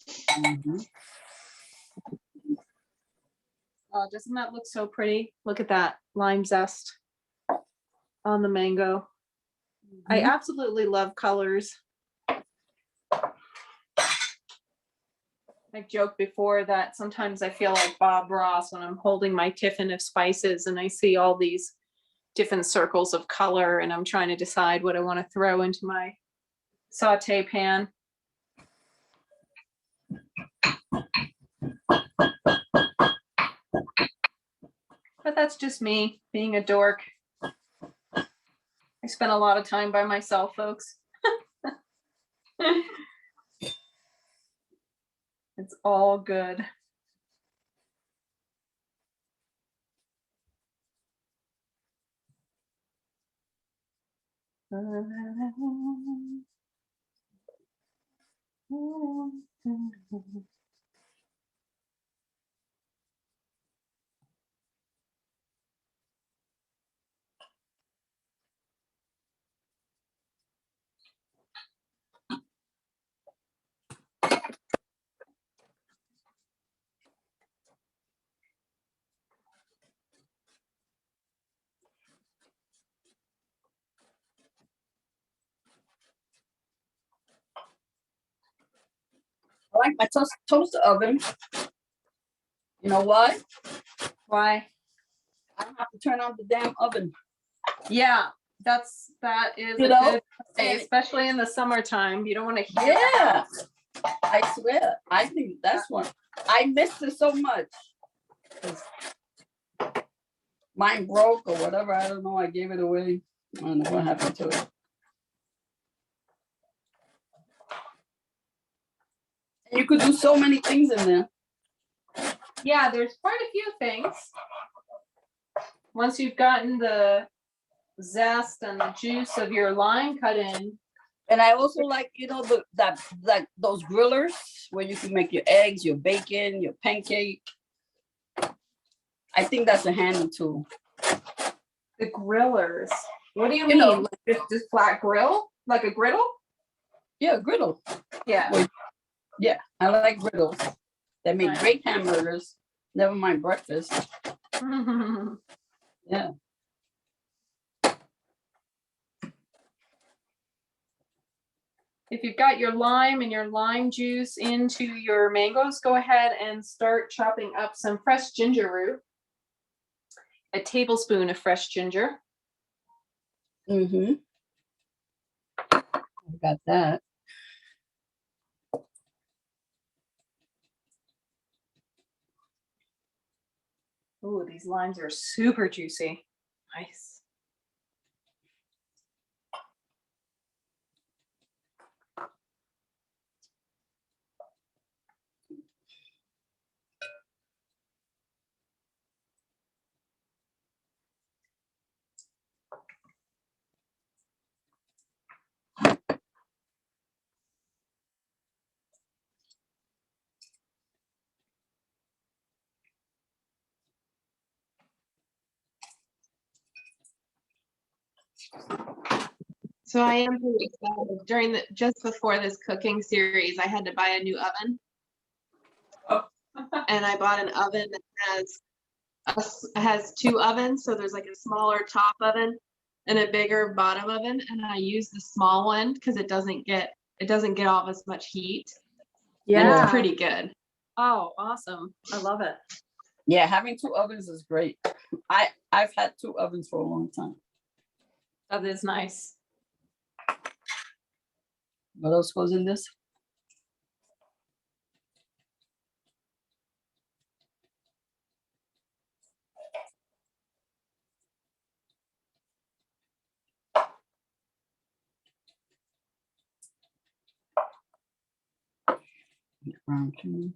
Mhm. Oh, doesn't that look so pretty? Look at that lime zest on the mango. I Mhm. absolutely love colors. I joked before that sometimes I feel like Bob Ross when I'm holding my tiffin of spices and I see all these different circles of color and I'm trying to decide what I want to throw into my saute pan. But that's just me being a dork. I spent a lot of time by myself, folks. It's all good. I like my toaster oven. You know why? Why? I don't have to turn on the damn oven. Yeah, that is You a know? good thing, And especially in the summertime. You don't want to hear yeah, I swear. I think that's one. I missed it so much. 'Cause mine broke or whatever. I don't know. I gave it away. I don't know what happened to it. And you could do so many things in there. Yeah, there's quite a few things. Once you've gotten the zest and the juice of your lime cut in. And I also like, those grillers where you can make your eggs, your bacon, your pancake. I think that's a handy tool. The grillers. What do you You mean? know. Like just flat grill? Like a griddle? Yeah, griddle. Yeah. Yeah, I like griddles. They make Nice. great hamburgers. Never mind breakfast. Yeah. If you've got your lime and your lime juice into your mangoes, go ahead and start chopping up some fresh ginger root. A tablespoon of fresh ginger. Mm-hmm. I got that. Ooh, these limes are super juicy. Nice. So I am pretty excited. Just before this cooking series, I had to buy a new oven. Oh. And I bought an oven that has two ovens. So there's like a smaller top oven and a bigger bottom oven. And I use the small one because it doesn't get off as much heat. And Yeah. it's pretty good. Oh, awesome. I love it. Yeah, having two ovens is great. I've had two ovens for a long time. That is nice. What else goes in this? Brown cumin.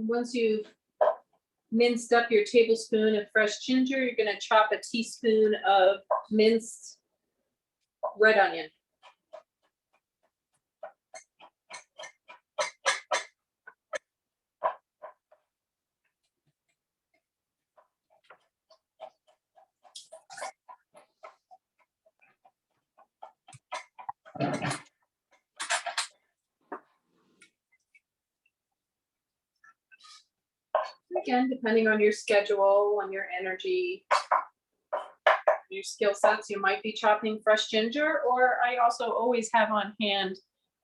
Once you've minced up your tablespoon of fresh ginger, you're gonna chop a teaspoon of minced red onion. Again, depending on your schedule, on your energy, your skill sets, you might be chopping fresh ginger, or I also always have on hand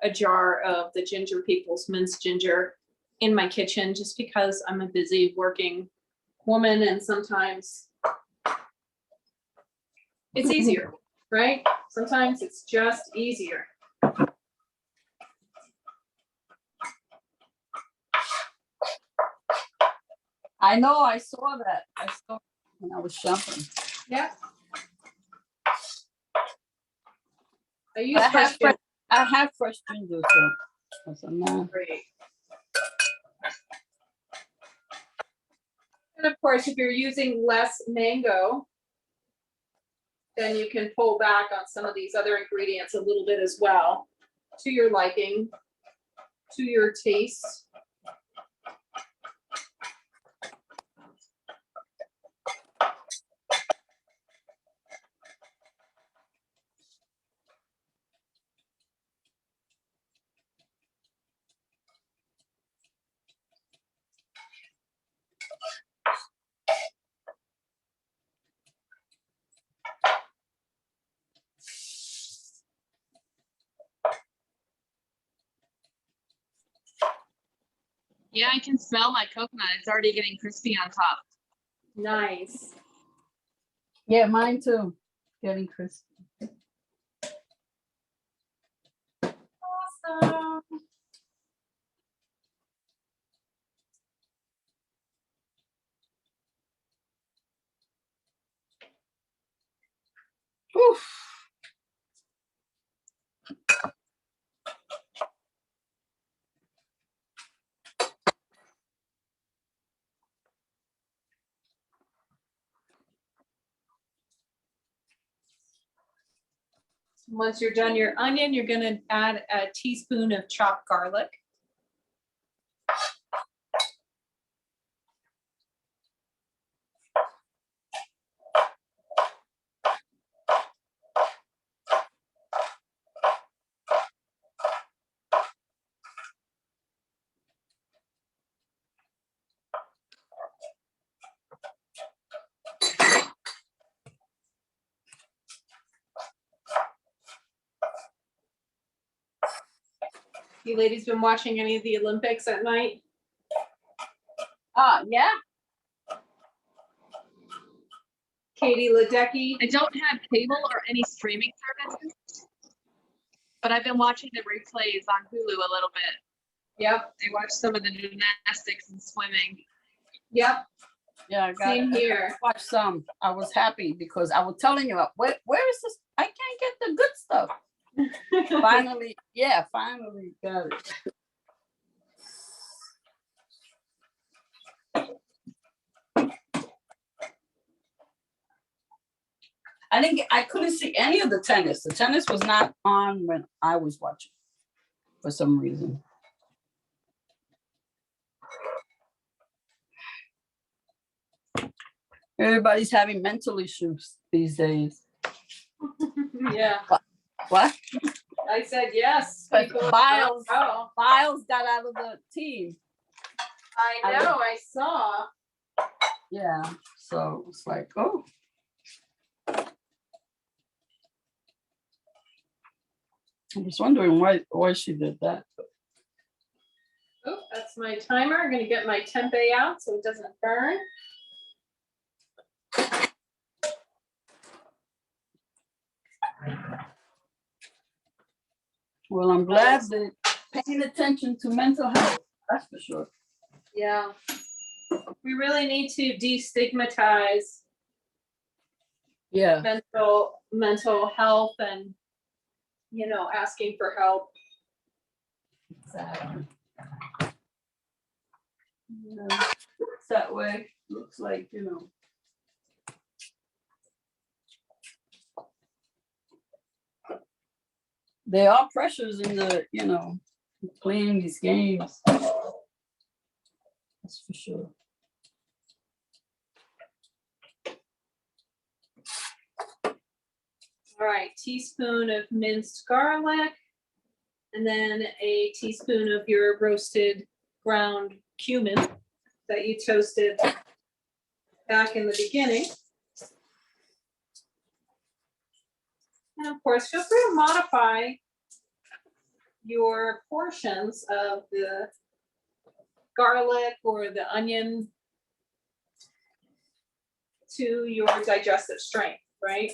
a jar of the Ginger People's minced ginger in my kitchen, just because I'm a busy working woman and sometimes it's easier, right? Sometimes it's just easier. I know, I saw that. I saw when I was shopping. Yeah. I use I have fresh fresh, I have fresh ginger too. That's enough. Great. And of course, if you're using less mango, then you can pull back on some of these other ingredients a little bit as well, to your liking, to your taste. Yeah, I can smell my coconut. It's already getting crispy on top. Nice. Yeah, mine too. Getting crispy. Awesome. Oof. Once you're done your onion, you're gonna add a teaspoon of chopped garlic. You ladies been watching any of the Olympics at night? Yeah. Katie Ledecky. I don't have cable or any streaming services, but I've been watching the replays on Hulu a little bit. Yep, I watched some of the gymnastics and swimming. yep, Yeah, I got same here. watch some. I was happy because I was telling you, where is this? I can't get the good stuff. Finally, yeah, finally got it. I couldn't see any of the tennis. The tennis was not on when I was watching for some reason. Everybody's having mental issues these days. Yeah, What? I said yes. But People- Biles, Oh, Biles got out of the team. I know, I saw. Yeah, so it's like, oh. I was wondering why she did that. Oh, that's my timer. I'm gonna get my tempeh out so it doesn't burn. Well, I'm glad they're paying attention to mental health. That's for sure. Yeah. We really need to destigmatize Yeah. mental health and, you know, asking for help. Exactly. Yeah, it's that way. Looks like, you know. There are pressures in the, you know, playing these games. That's for sure. All right, teaspoon of minced garlic, and then a teaspoon of your roasted ground cumin that you toasted back in the beginning. And of course, feel free to modify your portions of the garlic or the onion to your digestive strength, right?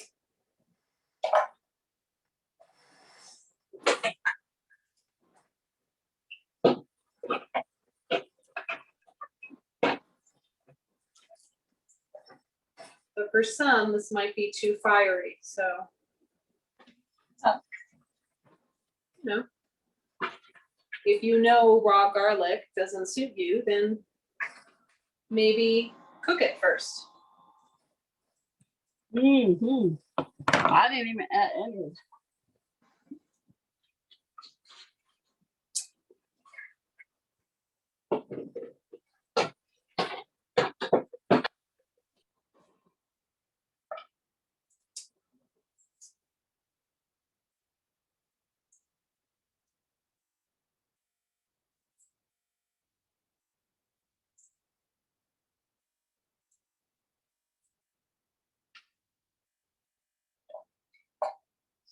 But for some, this might be too fiery, so. You know, if you know raw garlic doesn't suit you, then maybe cook it first. Mm-hmm. I didn't even add any of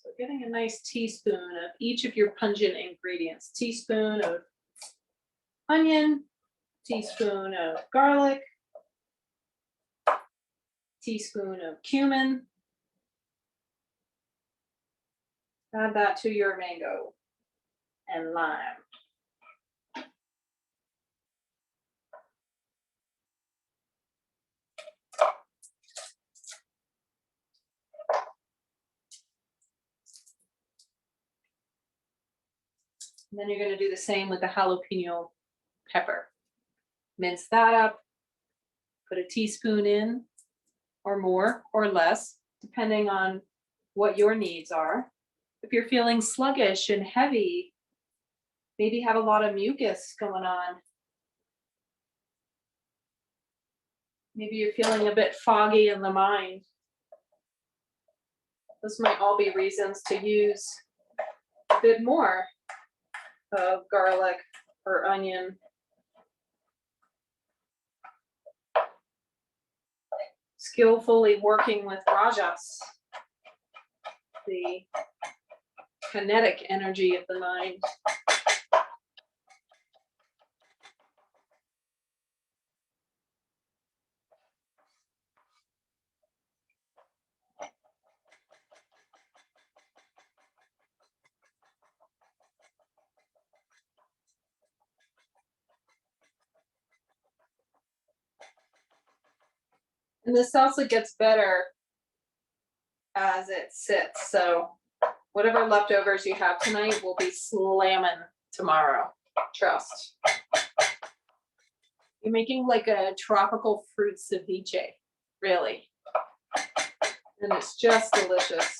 So getting a nice teaspoon of each of your pungent ingredients. Teaspoon of onion, teaspoon of garlic, teaspoon of cumin. Add that to your mango and lime. And then you're going to do the same with the jalapeno pepper. Mince that up, put a teaspoon in, or more or less, depending on what your needs are. If you're feeling sluggish and heavy, maybe have a lot of mucus going on. Maybe you're feeling a bit foggy in the mind. Those might all be reasons to use a bit more of garlic or onion. Skillfully working with rajas, the kinetic energy of the mind. And the salsa gets better as it sits. So whatever leftovers you have tonight will be slamming tomorrow. Trust. You're making like a tropical fruit ceviche, really. And it's just delicious.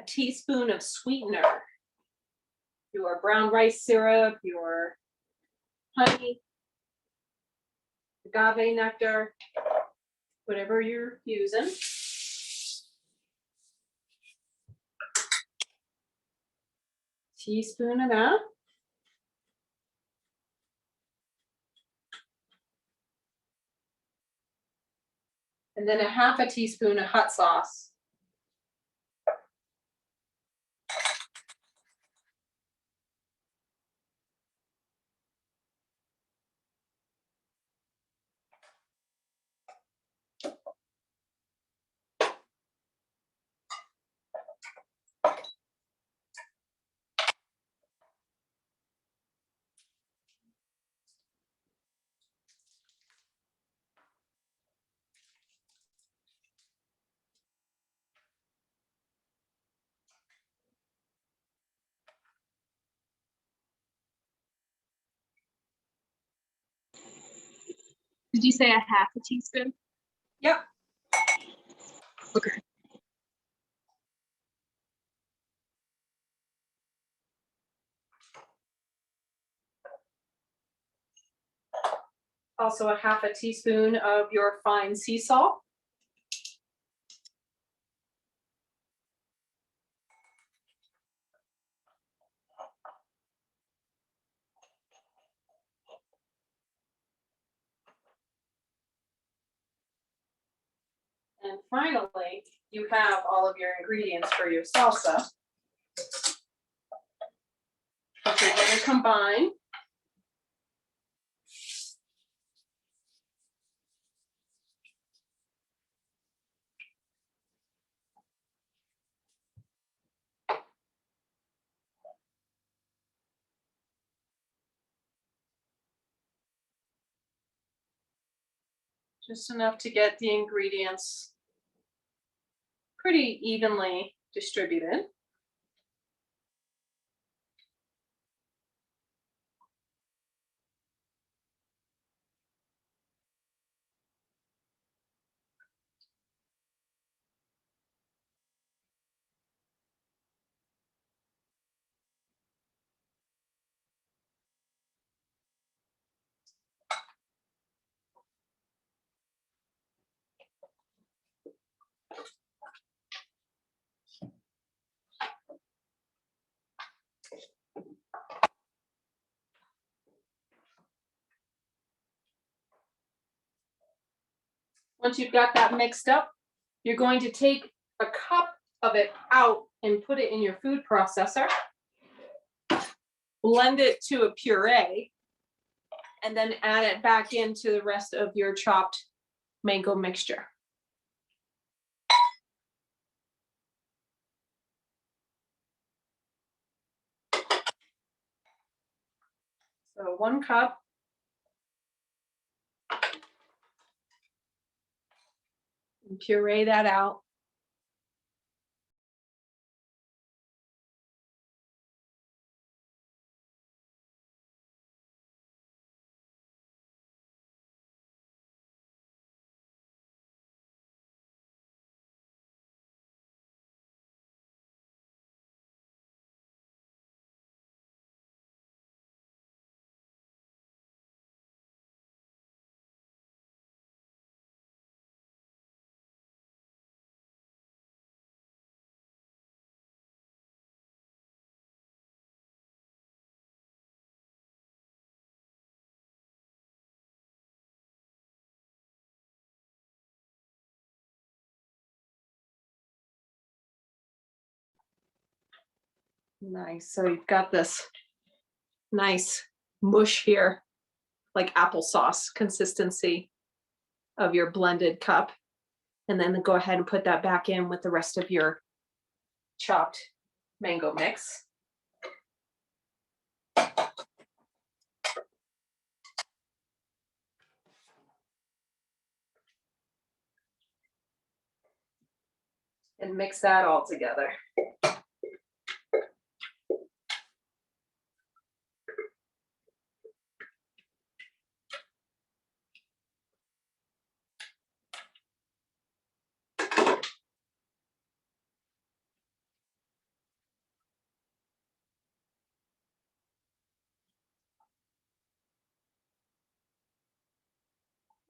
a teaspoon of sweetener, your brown rice syrup, your honey, agave nectar, whatever you're using. Teaspoon of that. And then a half a teaspoon of hot sauce. Did you say a half a teaspoon? Yep. Okay. Also a half a teaspoon of your fine sea salt. And finally, you have all of your ingredients for your salsa. Which you're going to combine. Just enough to get the ingredients pretty evenly distributed. Once you've got that mixed up, you're going to take a cup of it out and put it in your food processor. Blend it to a puree, and then add it back into the rest of your chopped mango mixture. So 1 cup. And puree that out. Nice. So you've got this nice mush here, like applesauce consistency of your blended cup. And then go ahead and put that back in with the rest of your chopped mango mix. And mix that all together.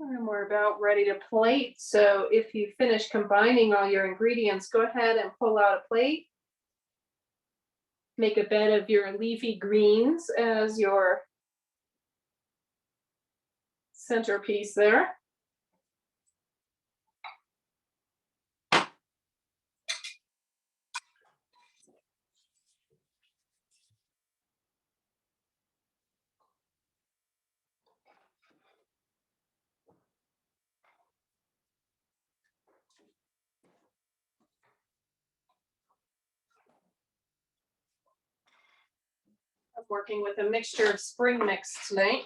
And we're about ready to plate. So if you finish combining all your ingredients, go ahead and pull out a plate. Make a bed of your leafy greens as your centerpiece there. I'm working with a mixture of spring mix tonight.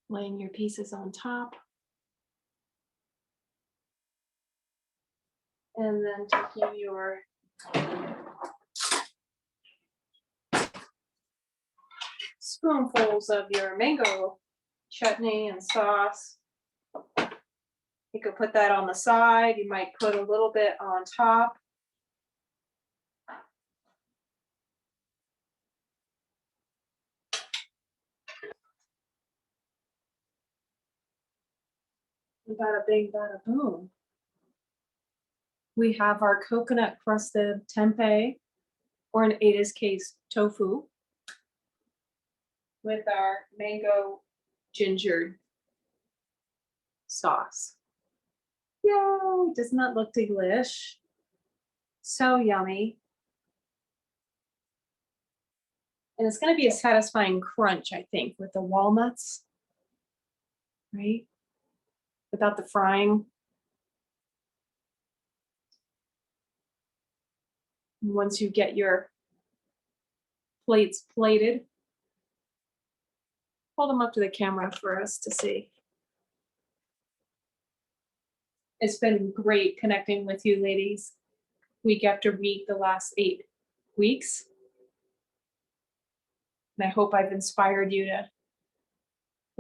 Laying your pieces on top. And then taking your spoonfuls of your mango chutney and sauce. You could put that on the side. You might put a little bit on top. Bada bing, bada boom. We have our coconut crusted tempeh, or in Ada's case, tofu, with our mango ginger sauce. Yay! Doesn't that look delish? So yummy. And it's going to be a satisfying crunch, I think, with the walnuts, right? Without the frying. Once you get your plates plated, hold them up to the camera for us to see. It's been great connecting with you ladies week after week, the last 8 weeks. And I hope I've inspired you to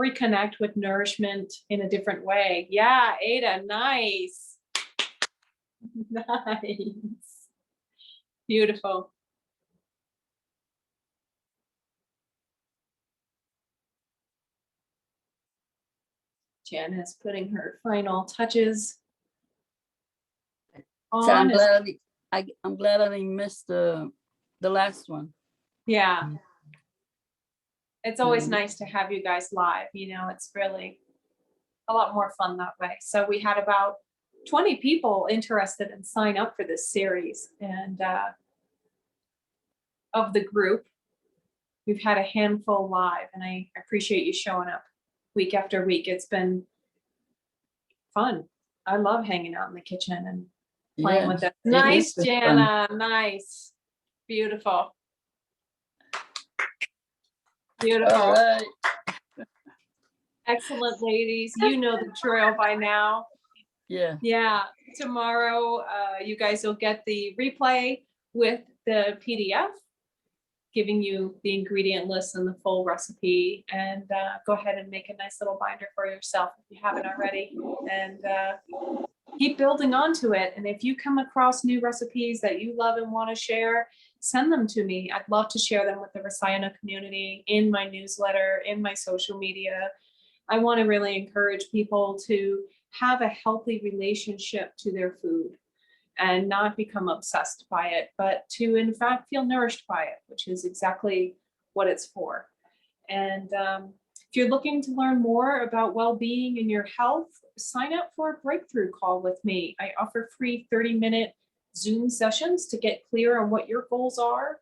reconnect with nourishment in a different way. Yeah, Ada, nice. Nice. Beautiful. Jan is putting her final touches So I'm on. glad I'm glad I didn't miss the last one. Yeah. It's always Mhm. nice to have you guys live. You know, it's really a lot more fun that way. So we had about 20 people interested in sign up for this series. And of the group, we've had a handful live, and I appreciate you showing up week after week. It's been fun. I love hanging out in the kitchen and playing with it. it Nice, is fun. Jana. Nice. Beautiful. Beautiful. All right. Excellent, ladies. You know the drill by now. Yeah. Yeah. Tomorrow, you guys will get the replay with the PDF, giving you the ingredient list and the full recipe. And go ahead and make a nice little binder for yourself if you haven't already. And keep building onto it. And if you come across new recipes that you love and want to share, send them to me. I'd love to share them with the Rasayana community, in my newsletter, in my social media. I want to really encourage people to have a healthy relationship to their food and not become obsessed by it, but to in fact feel nourished by it, which is exactly what it's for. And if you're looking to learn more about well-being and your health, sign up for a breakthrough call with me. I offer free 30-minute Zoom sessions to get clear on what your goals are,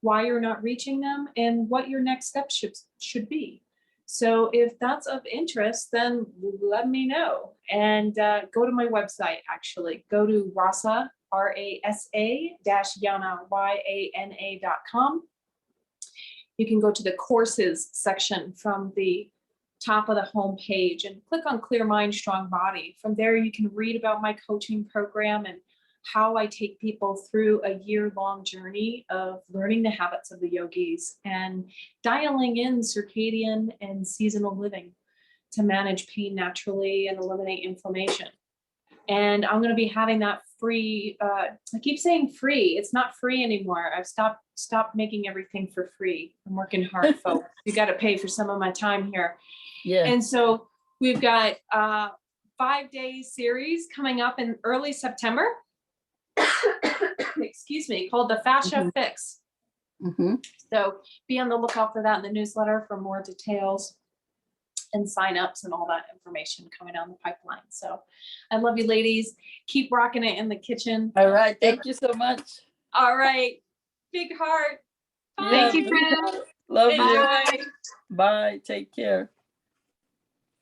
why you're not reaching them, and what your next steps should be. So if that's of interest, then let me know, and go to my website, actually. Go to Rasa, RASA-Yana, YANA.com. You can go to the courses section from the top of the home page and click on Clear Mind, Strong Body. From there, you can read about my coaching program and how I take people through a year-long journey of learning the habits of the yogis and dialing in circadian and seasonal living to manage pain naturally and eliminate inflammation. And I'm going to be having that free. I keep saying free. It's not free anymore. I've stopped making everything for free. I'm working hard, folks. You got to pay for some of my time here. Yeah. And so we've got 5-day series coming up in early September. Excuse me, called the Fascia Fix. So be on the lookout for that in the newsletter for more details and signups and all that information coming down the pipeline. So I love you, ladies. Keep rocking it in the kitchen. All right. Thank you so much. All right. Big heart. Thank you, big Fran. heart. Love you. Bye. Bye. Take care.